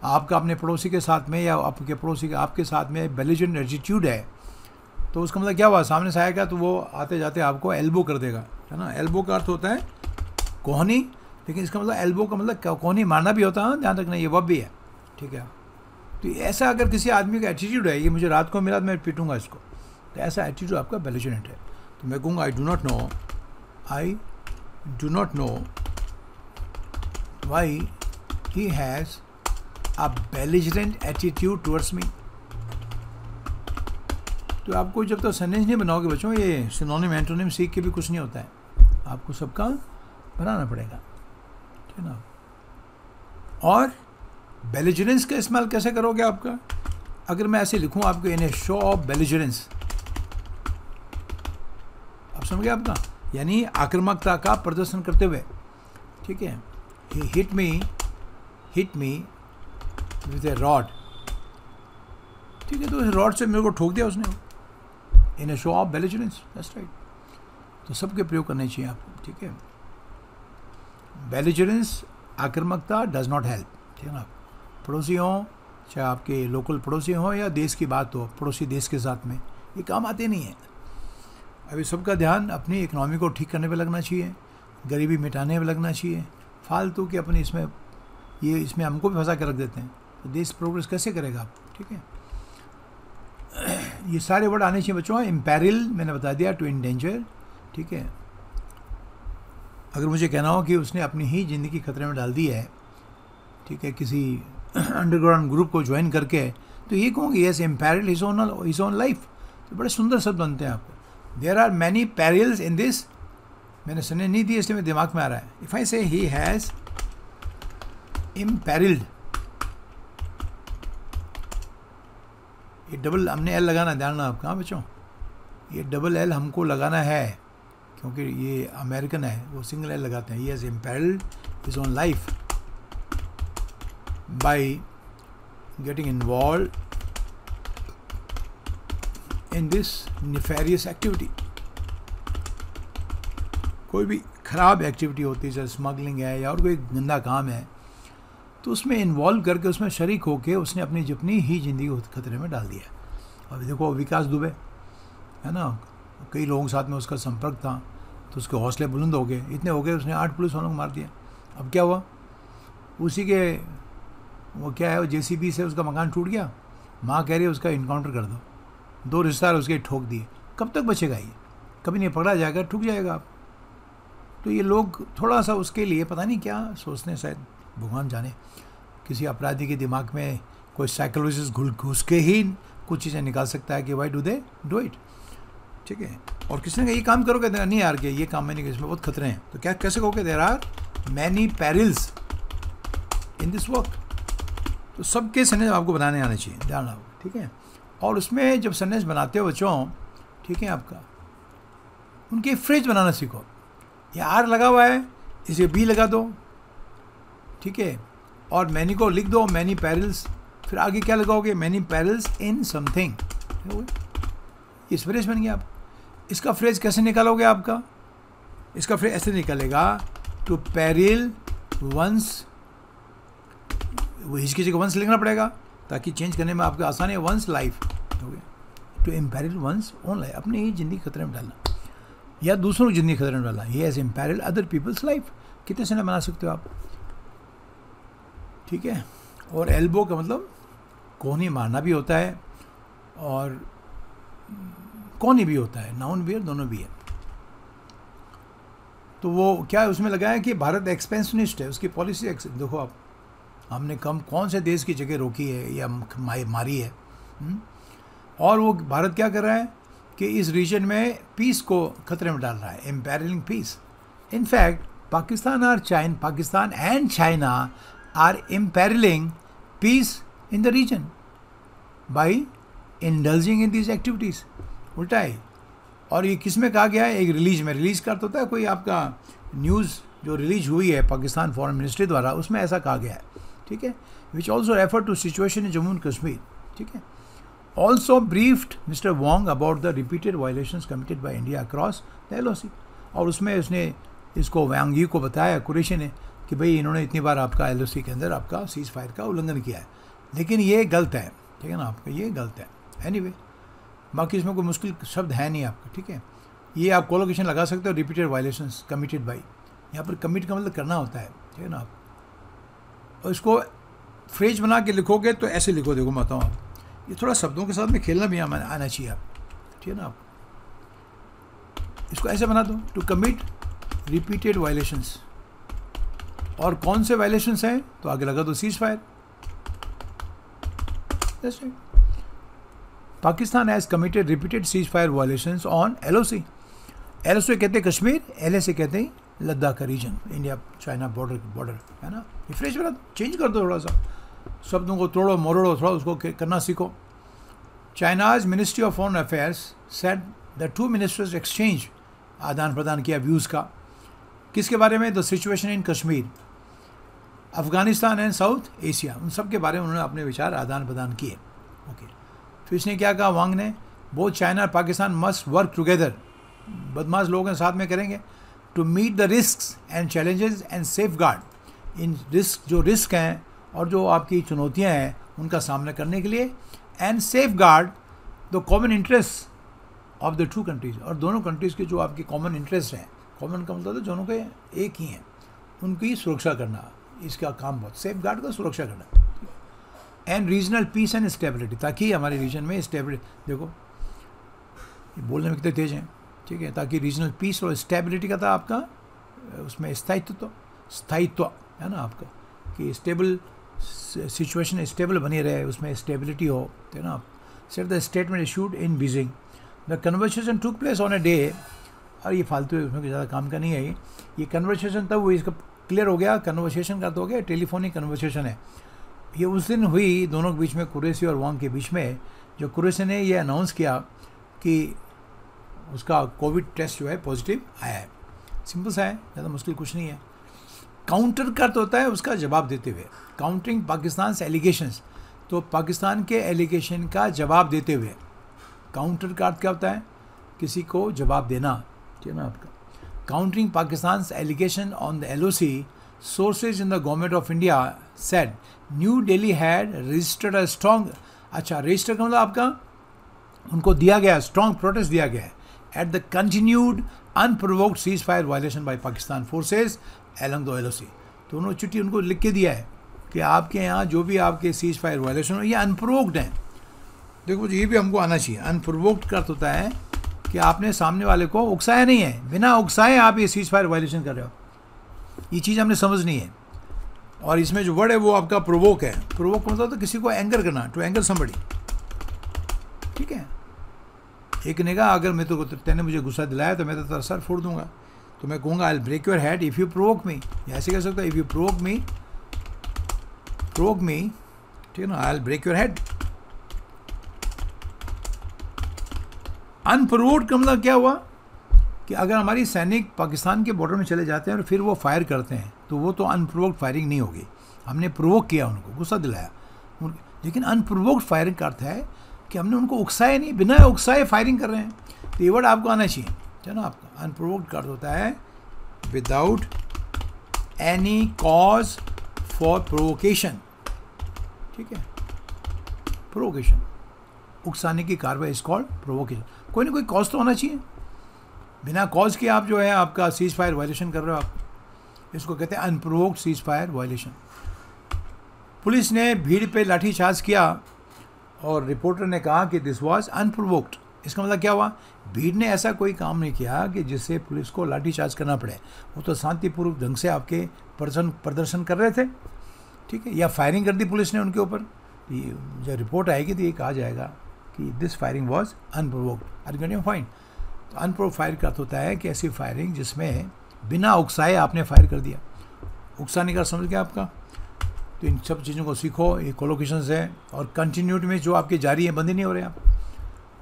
S1: आपका अपने पड़ोसी के साथ में या आपके पड़ोसी के आपके साथ में बेलिजरेंट एटीट्यूड है, तो उसका मतलब क्या हुआ, सामने से आएगा तो वो आते जाते आपको एल्बो कर देगा, है ना। एल्बो का अर्थ होता है कोहनी, लेकिन इसका मतलब एल्बो का मतलब कोहनी मारना भी होता है, ध्यान रखना, ये वर्ब भी है, ठीक है। तो ऐसा अगर किसी आदमी का एटीट्यूड है, ये मुझे रात को मिला तो मैं पीटूंगा इसको, तो ऐसा एटीट्यूड आपका बेलिजरेंट है, तो मैं कहूँगा I do not know why he has a belligerent attitude towards me. तो आपको जब तक सेंटेंस नहीं बनाओगे बच्चों, ये सिनोनिम एंटोनिम सीख के भी कुछ नहीं होता है, आपको सबका बनाना पड़ेगा, ठीक है ना। और बेलिजरेंस का इस्तेमाल कैसे करोगे आपका, अगर मैं ऐसे लिखूं आपको, इन ए शो ऑफ बेलिजरेंस, आप समझ गए आपका, यानी आक्रामकता का प्रदर्शन करते हुए, ठीक है। He hit me with a rod, ठीक है, तो उस रॉड से मेरे को ठोक दिया उसने, इन ए शो ऑफ बेलिजरेंस, दैट्स राइट। तो सबके प्रयोग करने चाहिए आपको, ठीक है। बेलिजरेंस, आक्रामकता डज नॉट हेल्प, ठीक है ना। पड़ोसी हों, चाहे आपके लोकल पड़ोसी हों या देश की बात हो, पड़ोसी देश के साथ में ये काम आते नहीं है। अभी सबका ध्यान अपनी इकनॉमी को ठीक करने पे लगना चाहिए, गरीबी मिटाने पे लगना चाहिए, फालतू के अपने इसमें हमको भी फंसा के रख देते हैं, तो देश प्रोग्रेस कैसे करेगा आप, ठीक है। ये सारे वर्ड आने चाहिए बच्चों, इम्पेरिल मैंने बता दिया, टू इंडेंजर, ठीक है। अगर मुझे कहना हो कि उसने अपनी ही ज़िंदगी खतरे में डाल दी है, ठीक है, किसी अंडरग्राउंड ग्रुप को ज्वाइन करके, तो ये कहूँगी yes imperil his own life, तो बड़े सुंदर शब्द बनते हैं आपको। There are many perils in this, मैंने सुने नहीं दी इसलिए मेरे दिमाग में आ रहा है। If I say he has इम्पेरिल्ड, ये डबल हमने एल लगाना, ध्यान रखना आपका, हाँ बच्चों, ये डबल एल हमको लगाना है क्योंकि ये अमेरिकन है, वो सिंगल एल लगाते हैं। He has imperilled his own life by getting involve in this nefarious activity. कोई भी ख़राब एक्टिविटी होती है, जैसे स्मगलिंग है या और कोई गंदा काम है, तो उसमें इन्वॉल्व करके उसमें शरीक होकर उसने अपनी ही ज़िंदगी को खतरे में डाल दिया। अभी देखो विकास दुबे है ना, कई लोगों के साथ में उसका संपर्क था, तो उसके हौसले बुलंद हो गए, इतने हो गए उसने 8 पुलिस वालों को मार दिया। अब क्या हुआ, उसी के वो क्या है, वो JCB से उसका मकान टूट गया, माँ कह रही है उसका इनकाउंटर कर दो, 2 रिश्तेदार उसके ठोक दिए, कब तक बचेगा ये, कभी नहीं पकड़ा जाएगा, ठुक जाएगा आप। तो ये लोग थोड़ा सा उसके लिए पता नहीं क्या सोचते हैं, शायद भगवान जाने, किसी अपराधी के दिमाग में कोई साइकोलॉजिस्ट घुस के ही कुछ चीज़ें निकाल सकता है कि why do they do it, ठीक है। और किसी ने ये काम करोगे, नहीं यार के ये काम मैंने, इसमें बहुत खतरे हैं, तो क्या कैसे कहोगे, there are many perils in this work. तो सबके संदेश आपको बनाने आने चाहिए, ध्यान रखो, ठीक है। और उसमें जब संदेश बनाते हो बच्चों, ठीक है, आपका उनके फ्रेज बनाना सीखो। ये आर लगा हुआ है, इसे बी लगा दो, ठीक है, और मैनी को लिख दो, मैनी पेरिल्स, फिर आगे क्या लगाओगे, मैनी पेरिल्स इन समथिंग, इस फ्रेज बन गया। आप इसका फ्रेज कैसे निकालोगे, आपका इसका फ्रेज ऐसे निकलेगा, टू पेरिल वंस, वो इसकी जगह वंस लिखना पड़ेगा ताकि चेंज करने में आपको आसानी है, one's life, to imperil one's own life, अपनी ही ज़िंदगी खतरे में डालना या दूसरों की ज़िंदगी खतरे में डालना, ये एज इम्पेरिल अदर पीपल्स लाइफ। कितने से बना सकते हो आप, ठीक है। और एल्बो का मतलब कोहनी मारना भी होता है और कोहनी भी होता है, नाउन भी है, दोनों भी है। तो वो क्या उसमें लगा है कि भारत एक्सपेंशनिस्ट है, उसकी पॉलिसी देखो आप, हमने कौन से देश की जगह रोकी है या मारी है, और वो भारत क्या कर रहा है कि इस रीजन में पीस को खतरे में डाल रहा है, imperilling peace. In fact Pakistan and China are imperilling peace in the region by indulging in these activities, उल्टा है। और ये किस में कहा गया है, एक रिलीज में, रिलीज का होता है कोई आपका न्यूज़ जो रिलीज हुई है पाकिस्तान फॉरेन मिनिस्ट्री द्वारा, उसमें ऐसा कहा गया है, ठीक है, which also refer to situation in Jammu and Kashmir, ठीक है। Also briefed mister Wong about the repeated violations committed by India across the LOC, और उसमें उसने इसको वांग यी को बताया, कुरैशी ने, कि भाई इन्होंने इतनी बार आपका LOC के अंदर आपका सीज फायर का उल्लंघन किया है, लेकिन ये गलत है, ठीक है ना, आपका ये गलत है। एनीवे बाकी इसमें कोई मुश्किल शब्द है नहीं आपका, ठीक है। ये आप कोलोकेशन लगा सकते हो, रिपीटेड वायलेशंस कमिटेड बाई, यहाँ पर कमिट का मतलब करना होता है, ठीक है ना आप। और इसको फ्रेज बना के लिखोगे तो ऐसे लिखो, देखो मैं बताऊँ आप, ये थोड़ा शब्दों के साथ में खेलना भी आना चाहिए आप, ठीक है ना। आप इसको ऐसे बना दो, टू कमिट रिपीटेड वायलेशंस, और कौन से वायलेशंस हैं तो आगे लगा दो cease fire. Pakistan has committed repeated cease fire violations on LOC। LOC कहते हैं कश्मीर, LAC कहते हैं लद्दाख का रीजन, इंडिया चाइना बॉर्डर है ना। ये फ्रेज बना, चेंज कर दो थोड़ा सा, शब्दों को तोड़ो मरोड़ो, थोड़ा उसको करना सीखो। China's ministry of foreign affairs said the two ministers exchange, आदान प्रदान किया व्यूज़ का, किसके बारे में, the situation in Kashmir, Afghanistan and south Asia, उन सब के बारे में उन्होंने अपने विचार आदान प्रदान किए। ओके, तो इसने क्या कहा वांग ने, बोथ चाइना और पाकिस्तान मस्ट वर्क टुगेदर, बदमाश लोग हैं साथ में करेंगे, to meet the risk and challenges and safeguard, इन रिस्क जो रिस्क हैं और जो आपकी चुनौतियां हैं उनका सामना करने के लिए, and safe guard the common interest of the two countries, और दोनों कंट्रीज़ के जो आपके कॉमन इंटरेस्ट हैं, कॉमन का मतलब तो दोनों के एक ही हैं, उनकी सुरक्षा करना, इसका काम बहुत, सेफ गार्ड का सुरक्षा करना, and regional piece and stability, ताकि हमारे रीजन में स्टेबिलिटी, देखो ये बोलने में कितने तेज हैं, ठीक है, ताकि रीजनल पीस और स्टेबिलिटी का था आपका, उसमें स्थायित्व है ना आपका, कि स्टेबल सिचुएशन स्टेबल बनी रहे, उसमें स्टेबिलिटी हो, है ना। Set the statement issued in Beijing, the conversation took place on a day, और ये फालतू है, उसमें ज़्यादा काम का नहीं है, ये कन्वर्सेशन तब हुई, इसका क्लियर हो गया, कन्वर्सेशन का तो हो गया, टेलीफोनिक कन्वर्सेशन है, ये उस दिन हुई दोनों के बीच में, कुरैशी और वांग के बीच में, जो कुरैशी ने ये अनाउंस किया कि उसका कोविड टेस्ट जो है पॉजिटिव आया है। सिंपल सा है, ज़्यादा मुश्किल कुछ नहीं है। काउंटर का तो होता है उसका जवाब देते हुए, काउंटरिंग पाकिस्तान से एलिगेशंस, तो पाकिस्तान के एलिगेशन का जवाब देते हुए, काउंटर का अर्थ क्या होता है, किसी को जवाब देना, ठीक है ना आपका। Countering Pakistan allegation on the LOC, sources in the government of India said new Delhi had registered a strong, अच्छा रजिस्टर का मतलब आपका उनको दिया गया, स्ट्रॉन्ग प्रोटेस्ट दिया गया है, at the continued unprovoked ceasefire violation by Pakistan forces along the LOC, तो उन्होंने चिट्ठी उनको लिख के दिया है कि आपके यहाँ जो भी आपके सीज फायर वायलेशन हो ये अनप्रोवोक्ड हैं। देखो ये भी हमको आना चाहिए, अनप्रोवोक्ड का अर्थ होता है कि आपने सामने वाले को उकसाया नहीं है, बिना उकसाए आप ये सीज फायर वायलेशन कर रहे हो। ये चीज़ हमने समझनी है। और इसमें जो वर्ड है वो आपका प्रोवोक है। प्रोवोक मतलब तो किसी को एंगर करना, टू एंगर समबडी, ठीक है। एक ने कहा अगर मैं तो तेने मुझे गुस्सा दिलाया तो मैं तो तेरा सर फोड़ दूंगा, तो मैं कहूँगा I will break your head if you provoke me. ऐसे कह सकता है इफ़ यू प्रोवोक मी, ठीक है ना, I will break your head. Unprovoked का मतलब क्या हुआ कि अगर हमारी सैनिक पाकिस्तान के बॉर्डर में चले जाते हैं और फिर वो फायर करते हैं तो वो तो अनप्रोवोक्ड फायरिंग नहीं होगी। हमने प्रोवोक किया, उनको गुस्सा दिलाया। लेकिन अनप्रोवोक्ड फायरिंग का अर्थ है कि हमने उनको उकसाया नहीं, बिना उकसाए फायरिंग कर रहे हैं। तो ये वर्ड आपको आना चाहिए, है ना। आपका अनप्रोवोक्ड का अर्थ होता है without any cause for provocation, ठीक है। प्रोवोकेशन, उकसाने की कार्रवाई इज कॉल्ड प्रोवोकेशन। कोई ना कोई कॉज तो होना चाहिए। बिना कॉज के आप जो है आपका सीज फायर वायलेशन कर रहे हो, आप इसको कहते हैं unprovoked ceasefire violation. Police ने भीड़ पे लाठीचार्ज किया और रिपोर्टर ने कहा कि दिस वाज अनप्रोवोक्ड। इसका मतलब क्या हुआ, भीड़ ने ऐसा कोई काम नहीं किया कि जिससे पुलिस को लाठीचार्ज करना पड़े। वो तो शांतिपूर्वक ढंग से आपके प्रदर्शन कर रहे थे, ठीक है। या फायरिंग कर दी पुलिस ने उनके ऊपर। जब रिपोर्ट आएगी तो ये कहा जाएगा कि this firing was unprovoked. Are getting fine. तो अनप्रोवोक्ड फायर का अर्थ होता है कि ऐसी फायरिंग जिसमें बिना उकसाए आपने फायर कर दिया। उकसाने का समझ गया आपका। तो इन सब चीज़ों को सीखो, ये कोलोकेशंस है और कंटिन्यूटी में जो आपके जारी हैं, बंद ही नहीं हो रहे आप।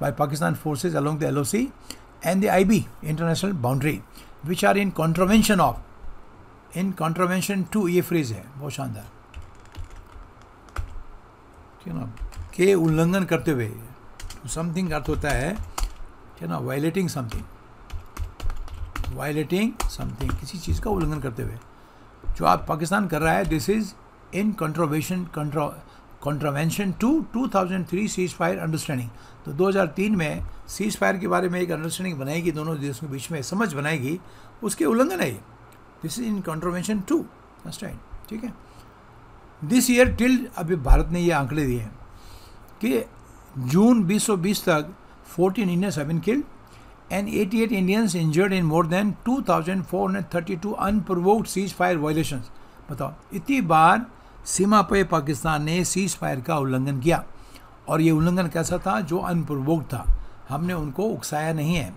S1: By Pakistan forces along the LOC and the IB international boundary which are in contravention to, ये फ्रेज है बहुत शानदार, ठीक है ना, के उल्लंघन करते हुए। समथिंग का अर्थ होता है, ठीक है ना, वायलेटिंग समथिंग, किसी चीज़ का उल्लंघन करते हुए जो आप पाकिस्तान कर रहा है। This is in contravention to 2003 ceasefire understanding. तो 2003 में सीज फायर के बारे में एक अंडरस्टैंडिंग बनाएगी, दोनों देशों के बीच में समझ बनाएगी, उसके उल्लंघन है ये। This is in contravention to, understand, ठीक है। दिस ईयर टिल, अभी भारत ने ये आंकड़े दिए हैं कि जून 2020 तक 14 Indians have been killed and 88 Indians injured in more than 2,432 unprovoked ceasefire violations। बताओ, इतनी बार सीमा पे पाकिस्तान ने सीज फायर का उल्लंघन किया, और ये उल्लंघन कैसा था, जो अनप्रोवोक्ड था। हमने उनको उकसाया नहीं है,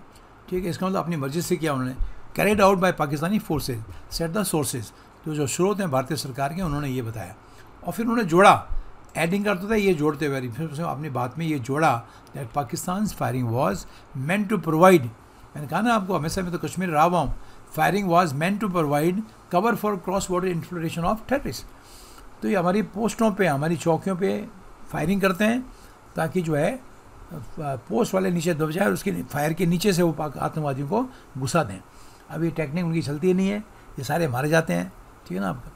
S1: ठीक है। इसका मतलब अपनी मर्जी से किया उन्होंने। Carried out by Pakistani forces, set the sources. तो जो स्रोत हैं भारतीय सरकार के, उन्होंने ये बताया। और फिर उन्होंने जोड़ा, एडिंग करता था ये जोड़ते हुए, फिर अपनी बात में ये जोड़ा that Pakistan firing was meant to provide. मैंने कहा ना आपको, हमेशा मैं तो कश्मीर रहा हुआ हूँ। Firing was meant to provide cover for cross border infiltration of terrorist. तो ये हमारी पोस्टों पे, हमारी चौकियों पे फायरिंग करते हैं ताकि जो है पोस्ट वाले नीचे दब जाए और उसके फायर के नीचे से वो आतंकवादियों को घुसा दें। अब ये टेक्निक उनकी चलती नहीं है, ये सारे मारे जाते हैं, ठीक है ना आपका,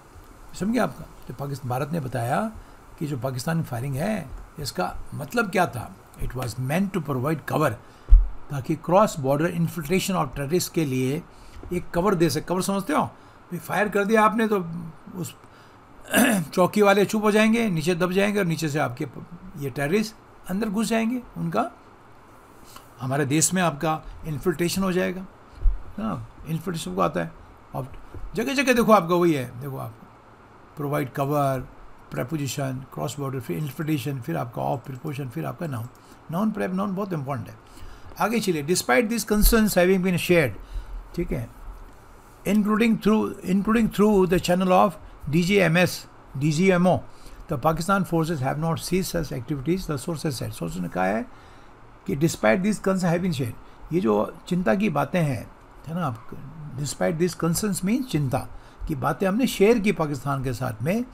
S1: समझ गया आपका। तो पाकिस्तान, भारत ने बताया कि जो पाकिस्तान फायरिंग है इसका मतलब क्या था, it was meant to provide cover, ताकि cross border infiltration of terrorist के लिए एक कवर दे सके। कवर समझते हो, फायर कर दिया आपने तो उस चौकी वाले चुप हो जाएंगे, नीचे दब जाएंगे और नीचे से आपके ये टेररिस्ट अंदर घुस जाएंगे, उनका हमारे देश में आपका इन्फिल्ट्रेशन हो जाएगा ना। इन्फिल्ट्रेशन को आता है, और जगह जगह देखो आपका वही है, देखो आप provide cover, preposition, cross border, फिर इन्फिल्ट्रेशन, फिर आपका ऑफ प्रिपोजिशन, फिर आपका नाउन। नाउन प्रेप नाउन बहुत इंपॉर्टेंट है। आगे चलिए, despite this concerns having been shared, ठीक है, including through the channel of DGMO, the Pakistan forces have not ceased such activities, the sources said. Sources ने कहा है कि despite this concern have been shared, ये जो चिंता की बातें हैं, है ना, डिस्पाइट दिस कंसर्न्स मीन चिंता की बातें हमने शेयर की पाकिस्तान के साथ में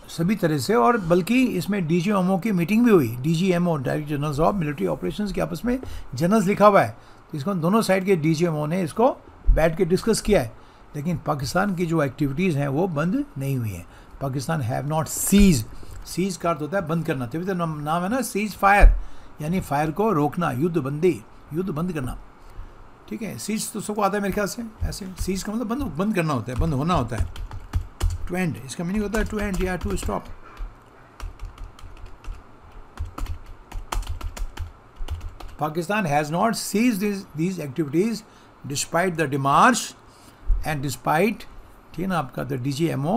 S1: सभी तरह से। और बल्कि इसमें DGMO की मीटिंग भी हुई, DGMO director generals of military operations के आपस में जनरल्स लिखा हुआ है, तो इसको दोनों साइड के DGMO ने इसको बैठ के डिस्कस किया है। लेकिन पाकिस्तान की जो एक्टिविटीज़ हैं वो बंद नहीं हुई हैं। पाकिस्तान हैव नॉट सीज का अर्थ होता है बंद करना, तभी तो नाम है ना सीज फायर, यानी फायर को रोकना, युद्ध बंद करना, ठीक है। सीज तो सबको आता है मेरे ख्याल से, ऐसे सीज का मतलब बंद करना होता है, बंद होना होता है। टू एंड, इसका मीनिंग होता है टू एंड या to stop. Pakistan has not ceased these activities despite the demarche and despite, ठीक है ना आपका, the DGMO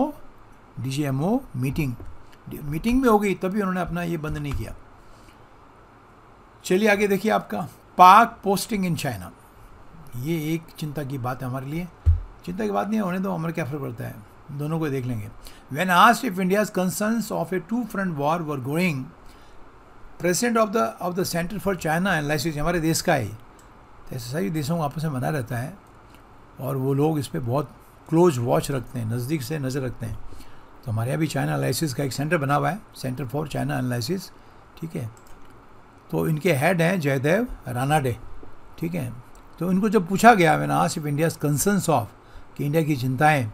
S1: मीटिंग में हो गई तभी उन्होंने अपना ये बंद नहीं किया। चलिए आगे देखिए आपका पाक पोस्टिंग इन चाइना। ये एक चिंता की बात है हमारे लिए। चिंता की बात नहीं है, होने दो, हमारे क्या फर्क पड़ता है, दोनों को देख लेंगे। When asked if India's concerns of a two-front war were growing, president of the centre for China analysis, हमारे देश का ही, तो ऐसे सभी देशों को आपस में बना रहता है और वो लोग इस पर बहुत क्लोज वॉच रखते हैं, नज़दीक से नज़र रखते हैं। तो हमारे यहाँ भी चाइना एनालिसिस का एक सेंटर बना हुआ है, सेंटर फॉर चाइना एनालिसिस, ठीक है। तो इनके हेड हैं जयदेव रानाडे, ठीक है। तो इनको जब पूछा गया मैंने आज सिर्फ इंडिया कंसर्न्स ऑफ, कि इंडिया की चिंताएँ,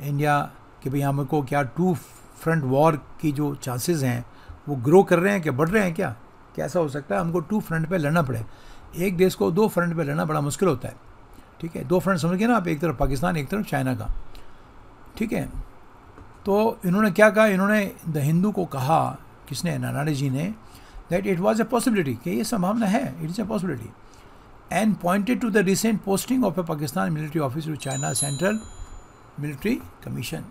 S1: इंडिया कि भाई हमको क्या टू फ्रंट वॉर की जो चांसेस हैं वो ग्रो कर रहे हैं, क्या बढ़ रहे हैं, क्या कैसा हो सकता है हमको टू फ्रंट पे लड़ना पड़े। एक देश को दो फ्रंट पे लड़ना बड़ा मुश्किल होता है, ठीक है। दो फ्रंट समझ गए ना आप, एक तरफ पाकिस्तान, एक तरफ चाइना का, ठीक है। तो इन्होंने क्या कहा, इन्होंने द हिंदू को कहा, किसने, नानाडे जी ने, that it was a possibility, कि ये संभावना है, it is a possibility, and pointed to the recent posting of a Pakistan military officer to China Central Military Commission.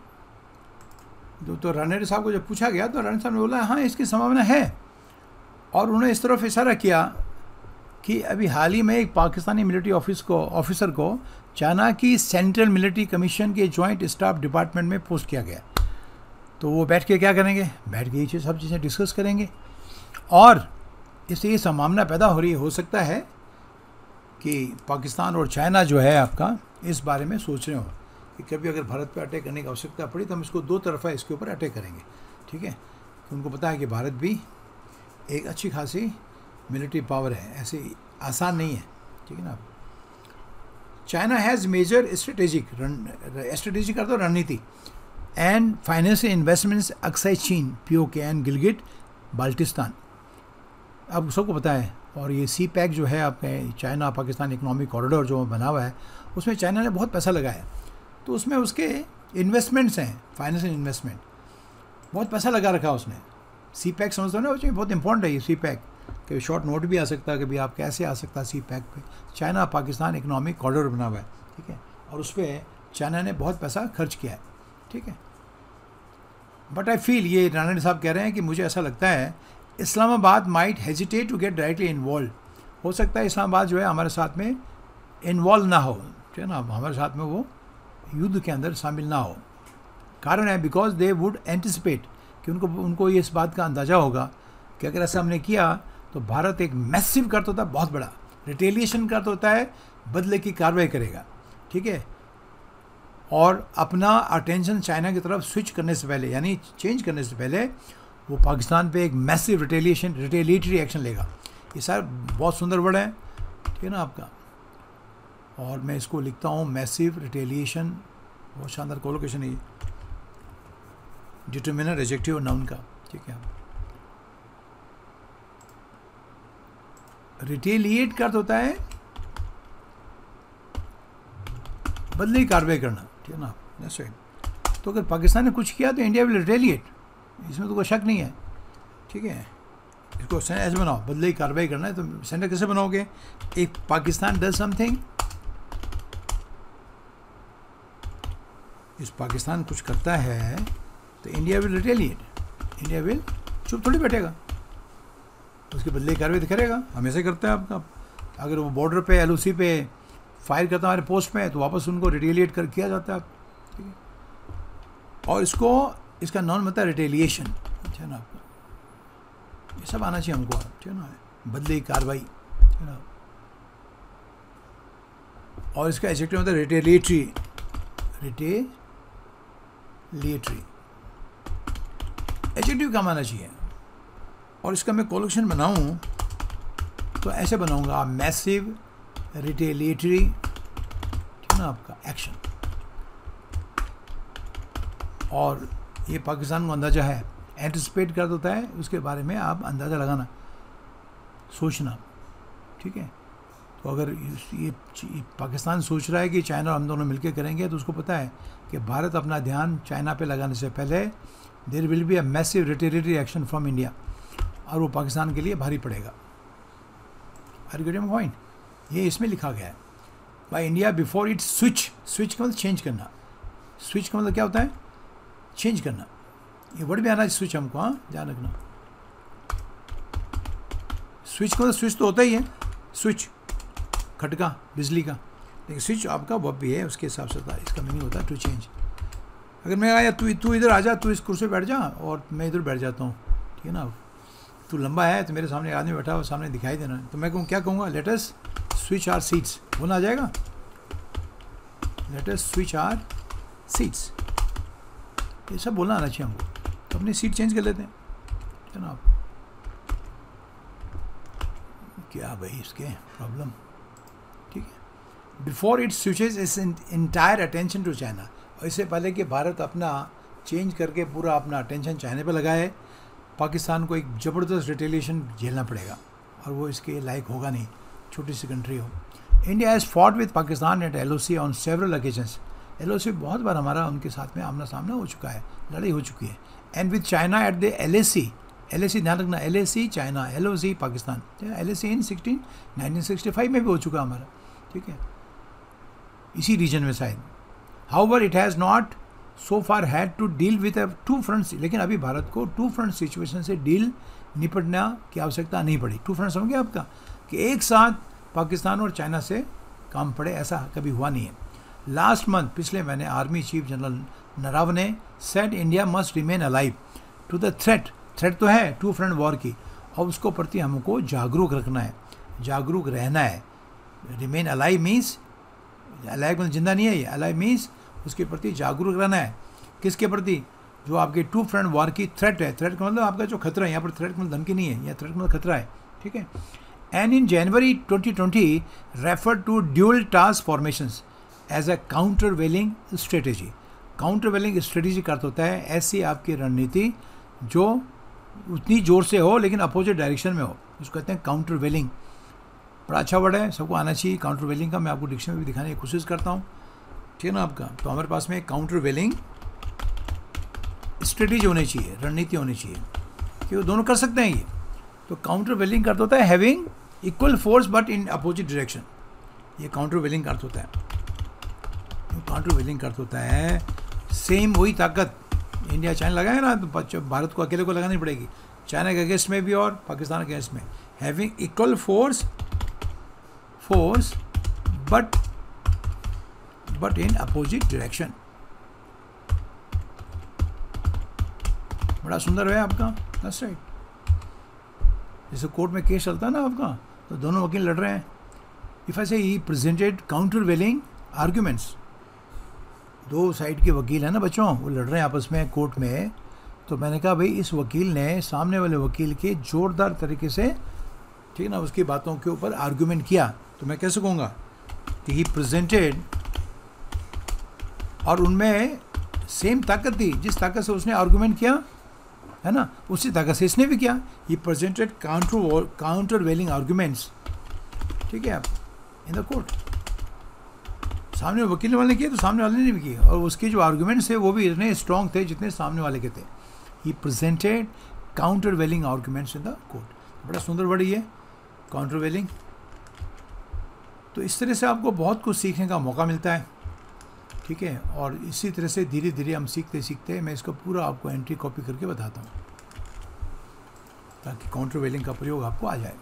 S1: तो रानाडे साहब को जब पूछा गया तो रानाडे साहब ने बोला हाँ इसकी संभावना है, और उन्होंने इस तरफ इशारा किया कि अभी हाल ही में एक पाकिस्तानी मिलिट्री ऑफिसर को चाइना की सेंट्रल मिलिट्री कमीशन के जॉइंट स्टाफ डिपार्टमेंट में पोस्ट किया गया। तो वो बैठ के क्या करेंगे, बैठ के ये सब चीज़ें डिस्कस करेंगे, और इससे ये संभावना पैदा हो रही हो सकता है कि पाकिस्तान और चाइना जो है आपका इस बारे में सोच रहे हो कि कभी अगर भारत पर अटैक करने की आवश्यकता पड़ी तो हम इसको दो तरफा इसके ऊपर अटैक करेंगे, ठीक है। तो उनको पता है कि भारत भी एक अच्छी खासी मिलिट्री पावर है, ऐसे आसान नहीं है, ठीक है ना। चाइना हैज़ मेजर स्ट्रेटेजिक कर दो रणनीति एंड फाइनेंशियल इन्वेस्टमेंट्स अक्साई चीन, POK एंड गिलगिट बाल्टिस्तान। अब सबको पता है, और ये CPEC जो है आपके चाइना पाकिस्तान इकोनॉमिक कॉरिडोर जो बना हुआ है, उसमें चाइना ने बहुत पैसा लगाया, तो उसमें उसके इन्वेस्टमेंट्स हैं, फाइनेंशियल इन्वेस्टमेंट, बहुत पैसा लगा रखा उसने। CPEC समझते हो ना, उसमें बहुत इंपॉर्टेंट है ये CPEC, कभी शॉर्ट नोट भी आ सकता है, कभी आप कैसे आ सकता है CPEC पे। चाइना पाकिस्तान इकोनॉमिक कॉरिडोर बना हुआ है, ठीक है, और उस पर चाइना ने बहुत पैसा खर्च किया है, ठीक है। बट आई फील, ये रानाडे साहब कह रहे हैं कि मुझे ऐसा लगता है Islamabad might hesitate to get directly involve. हो सकता है इस्लामाबाद जो है हमारे साथ में इन्वॉल्व ना हो, ठीक है ना, हमारे साथ में वो युद्ध के अंदर शामिल ना हो। कारण है बिकॉज दे वुड एंटिसिपेट, कि उनको ये इस बात का अंदाज़ा होगा कि अगर ऐसा हमने किया तो भारत एक मैसिव करता होता है, बहुत बड़ा रिटेलिएशन करता होता है, बदले की कार्रवाई करेगा, ठीक है, और अपना अटेंशन चाइना की तरफ स्विच करने से पहले, यानी चेंज करने से पहले, वो पाकिस्तान पे एक मैसिव रिटेलिएटरी एक्शन लेगा। ये सर बहुत सुंदर वर्ड है, ठीक है ना आपका, और मैं इसको लिखता हूँ मैसिव रिटेलिएशन, बहुत शानदार कोलोकेशन है ये, डिटर्मिनर एडजेक्टिव नाउन का, ठीक है। रिटेलिएट का होता है बदले की कार्रवाई करना, ठीक है ना, जैसे तो अगर पाकिस्तान ने कुछ किया तो इंडिया विल रिटेलिएट, इसमें तो कोई शक नहीं है, ठीक है। इसको ऐसे बनाओ, बदले की कार्रवाई करना है, तो सेंटर कैसे बनाओगे, एक पाकिस्तान डज समथिंग, इस पाकिस्तान कुछ करता है तो India will retaliate, India will चुप थोड़ी बैठेगा, उसके बदले की कार्रवाई करेगा, हमेशा करता है आपका। अगर वो बॉर्डर पे LOC पे फायर करता है हमारे पोस्ट में, तो वापस उनको रिटेलिएट कर किया जाता है, ठीक है। और इसका नॉन मतलब रिटेलिएशन, ठीक है ना, ये सब आना चाहिए हमको, ठीक है ना, बदले की कार्रवाई, ठीक है ना। और इसका एडजेक्टिव मतलब रिटेलिएटरी, एडजेक्टिव काम आना चाहिए। और इसका मैं कोलेक्शन बनाऊं तो ऐसे बनाऊंगा, मैसिव रिटेलिएटरी, ठीक है ना आपका, एक्शन। और ये पाकिस्तान को अंदाज़ा है, एंटिसिपेट कर देता है, उसके बारे में आप अंदाज़ा लगाना, सोचना, ठीक है। तो अगर ये पाकिस्तान सोच रहा है कि चाइना और हम दोनों मिलकर करेंगे, तो उसको पता है कि भारत अपना ध्यान चाइना पे लगाने से पहले there will be a massive retaliatory action from India, और वो पाकिस्तान के लिए भारी पड़ेगा। Are you getting my point? ये इसमें लिखा गया है by India before it switch. Switch का मतलब चेंज करना, स्विच का मतलब क्या होता है? चेंज करना। ये वर्ड भी आना है स्विच हमको, हाँ ध्यान रखना। स्विच का मतलब स्विच तो होता ही है, स्विच खटका बिजली का, लेकिन स्विच आपका वर्ब भी है, उसके हिसाब से इसका मीनिंग होता है टू चेंज। अगर मैं आया तू इधर आ जा, तू इस कुर्सी पे बैठ जा और मैं इधर बैठ जाता हूँ, ठीक है ना, तू लंबा है तो मेरे सामने आदमी बैठा हो, सामने दिखाई देना है, तो मैं कहूँ क्या कहूँगा? Let us switch our seats, बोलना आ जाएगा, let us switch our seats, ये सब बोलना आना चाहिए हमको। तो अपनी सीट चेंज कर लेते हैं जनाब। क्या भाई इसके प्रॉब्लम, ठीक है। Before it switches is entire attention to China, और इससे पहले कि भारत अपना चेंज करके पूरा अपना अटेंशन चाइना पे लगाए, पाकिस्तान को एक ज़बरदस्त रिटेलिएशन झेलना पड़ेगा, और वो इसके लायक होगा नहीं, छोटी सी कंट्री हो। India has fought with Pakistan at LOC on several occasions. LOC बहुत बार हमारा उनके साथ में आमना सामना हो चुका है, लड़ाई हो चुकी है। And with China at the LAC, LAC ध्यान रखना, LAC China, LOC Pakistan, LAC इन 1965 में भी हो चुका हमारा, ठीक है, इसी रीजन में शायद। However it has not so far had to deal with two fronts, लेकिन अभी भारत को टू फ्रंट सिचुएशन से निपटना की आवश्यकता नहीं पड़ी। टू फ्रंट समझ गए आपका, कि एक साथ पाकिस्तान और चाइना से काम पड़े, ऐसा कभी हुआ नहीं है। लास्ट मंथ, पिछले महीने, army chief general Naravane said India must remain alive to the threat तो है टू फ्रंट वॉर की, और उसको प्रति हमको जागरूक रखना है, जागरूक रहना है। रिमेन अलाइव मीन्स, अलाइव मतलब जिंदा नहीं है, ये अलाइव मीन्स उसके प्रति जागरूक रहना है। किसके प्रति? जो आपके टू फ्रंट वॉर की थ्रेट है। थ्रेट का मतलब आपका जो खतरा है, यहाँ पर थ्रेट मतलब धमकी नहीं है, यहाँ थ्रेट मतलब खतरा है, ठीक है। And in January 2020 refer to dual task formations as a countervailing strategy. Countervailing strategy का अर्थ होता है ऐसी आपकी रणनीति जो उतनी जोर से हो लेकिन अपोजिट डायरेक्शन में हो, उसको कहते हैं काउंटर वेलिंग। बड़ा अच्छा वर्ड है, सबको आना चाहिए काउंटर वेलिंग का। मैं आपको डिक्शनरी में भी दिखाने की कोशिश करता हूँ, ठीक है ना आपका। तो हमारे पास में काउंटर वेलिंग स्ट्रेटेजी होनी चाहिए, रणनीति होनी चाहिए, कि वो दोनों कर सकते हैं ये। तो काउंटर वेलिंग का अर्थ होता है having equal force but in opposite direction, ये काउंटर वेलिंग का अर्थ होता है। काउंटर वेलिंग का अर्थ होता है सेम वही ताकत इंडिया चाइना लगाए ना, तो भारत को अकेले को लगानी पड़ेगी, चाइना के अगेंस्ट में भी और पाकिस्तान के अगेंस्ट में। Having equal force but in opposite direction. बड़ा सुंदर है आपका, दैट्स राइट। जैसे कोर्ट में केस चलता है ना आपका, तो दोनों वकील लड़ रहे हैं। If I say he presented countervailing arguments, दो साइड के वकील हैं ना बच्चों, वो लड़ रहे हैं आपस में कोर्ट में, तो मैंने कहा भाई इस वकील ने सामने वाले वकील के जोरदार तरीके से, ठीक है ना, उसकी बातों के ऊपर आर्ग्यूमेंट किया, तो मैं कैसे कहूँगा कि ही प्रेजेंटेड, और उनमें सेम ताकत थी, जिस ताकत से उसने आर्ग्यूमेंट किया है ना, उसी ताकत से इसने भी किया। He presented countervailing arguments, ठीक है, इन द कोर्ट। सामने वकील वाले ने किए तो सामने वाले ने भी किए, और उसके जो आर्ग्यूमेंट्स थे वो भी इतने स्ट्रॉन्ग थे जितने सामने वाले के थे। He presented countervailing arguments in the court. बड़ा सुंदर वर्ड ये काउंटर वेलिंग। तो इस तरह से आपको बहुत कुछ सीखने का मौका मिलता है, ठीक है। और इसी तरह से धीरे धीरे हम सीखते सीखते, मैं इसका पूरा आपको एंट्री कॉपी करके बताता हूँ ताकि काउंटर वेलिंग का प्रयोग आपको आ जाए।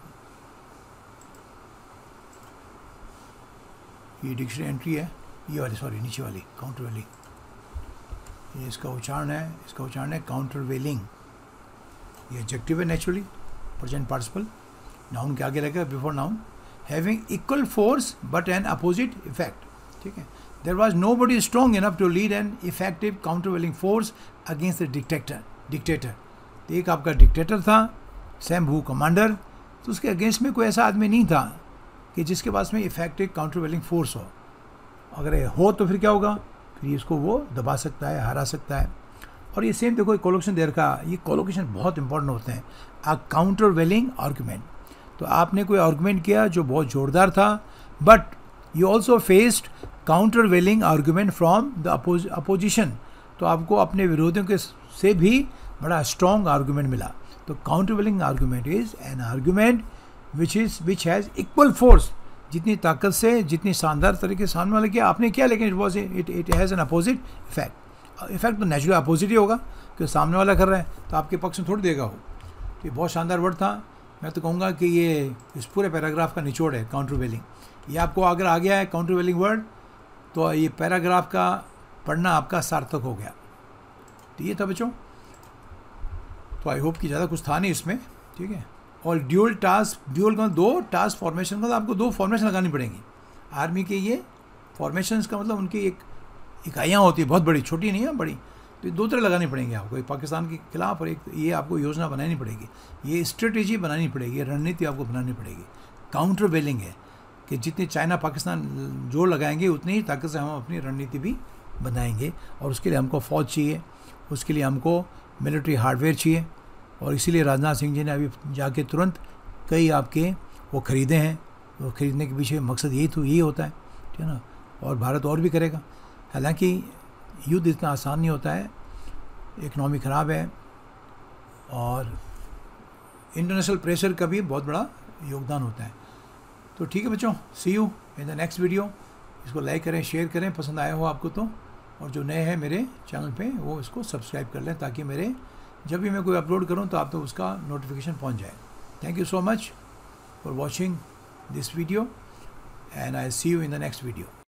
S1: ये डिक्शनरी एंट्री है, ये वाली, सॉरी नीचे वाली, काउंटर वेलिंग। ये इसका उच्चारण है, इसका उच्चारण है काउंटर वेलिंग। ये एडजेक्टिव है नेचुरली, प्रेजेंट पार्टिसिपल, नाउन के आगे लगेगा before noun. Having equal force but an opposite effect, ठीक है। There was nobody strong enough to lead an effective countervailing force against the dictator. तो एक आपका डिक्टेटर था, सैम वू कमांडर, तो उसके अगेंस्ट में कोई ऐसा आदमी नहीं था कि जिसके पास में इफेक्टिव काउंटर वेलिंग फोर्स हो। अगर हो तो फिर क्या होगा, फिर इसको वो दबा सकता है, हरा सकता है। और ये सेम देखो कोलोकेशन दे रखा, ये कोलोकेशन बहुत इंपॉर्टेंट होते हैं। अ काउंटर वेलिंग आर्गूमेंट, तो आपने कोई आर्गूमेंट किया जो बहुत जोरदार था, but you also faced countervailing argument from the opposition, तो आपको अपने विरोधियों के से भी बड़ा स्ट्रॉन्ग आर्गूमेंट मिला। तो countervailing argument is an argument which has equal force, जितनी ताकत से, जितनी शानदार तरीके से सामने वाले किया आपने किया, लेकिन it has an opposite effect. Effect तो नेचुरली अपोजिट ही होगा, क्योंकि सामने वाला कर रहा है तो आपके पक्ष में थोड़ी देगा वो। तो ये बहुत शानदार वर्ड था। मैं तो कहूँगा कि ये इस पूरे पैराग्राफ का निचोड़ है, काउंटरवेलिंग। ये आपको अगर आ गया है काउंटरवेलिंग वर्ड, तो ये पैराग्राफ का पढ़ना आपका सार्थक हो गया। तो ये था बच्चों। तो आई होप कि ज़्यादा कुछ था नहीं इसमें, ठीक है। और ड्यूल टास्क, ड्यूल का दो टास्क फॉर्मेशन का, तो आपको दो फॉर्मेशन लगानी पड़ेंगी आर्मी के। ये फॉर्मेशंस का मतलब उनकी एक इकाइयाँ होती है, बहुत बड़ी, छोटी नहीं है, बड़ी। तो दो तरह लगानी पड़ेंगी आपको, एक पाकिस्तान के खिलाफ और एक ये आपको योजना बनानी पड़ेगी, ये स्ट्रेटेजी बनानी पड़ेगी, रणनीति आपको बनानी पड़ेगी। काउंटर वेलिंग है कि जितनी चाइना पाकिस्तान जोर लगाएंगे उतनी ही ताकत से हम अपनी रणनीति भी बनाएंगे। और उसके लिए हमको फ़ौज चाहिए, उसके लिए हमको मिलिट्री हार्डवेयर चाहिए। और इसीलिए राजनाथ सिंह जी ने अभी जाके तुरंत कई आपके वो ख़रीदे हैं। वो ख़रीदने के पीछे मकसद यही होता है, ठीक है ना। और भारत और भी करेगा। हालांकि युद्ध इतना आसान नहीं होता है, इकनॉमी ख़राब है और इंटरनेशनल प्रेशर का भी बहुत बड़ा योगदान होता है। तो ठीक है बच्चों, see you in the next video. इसको लाइक करें, शेयर करें, पसंद आया हो आपको तो। और जो नए हैं मेरे चैनल पे वो इसको सब्सक्राइब कर लें, ताकि मेरे जब भी मैं कोई अपलोड करूं तो आप तो उसका नोटिफिकेशन पहुंच जाए। Thank you so much for watching this video and I see you in the next video.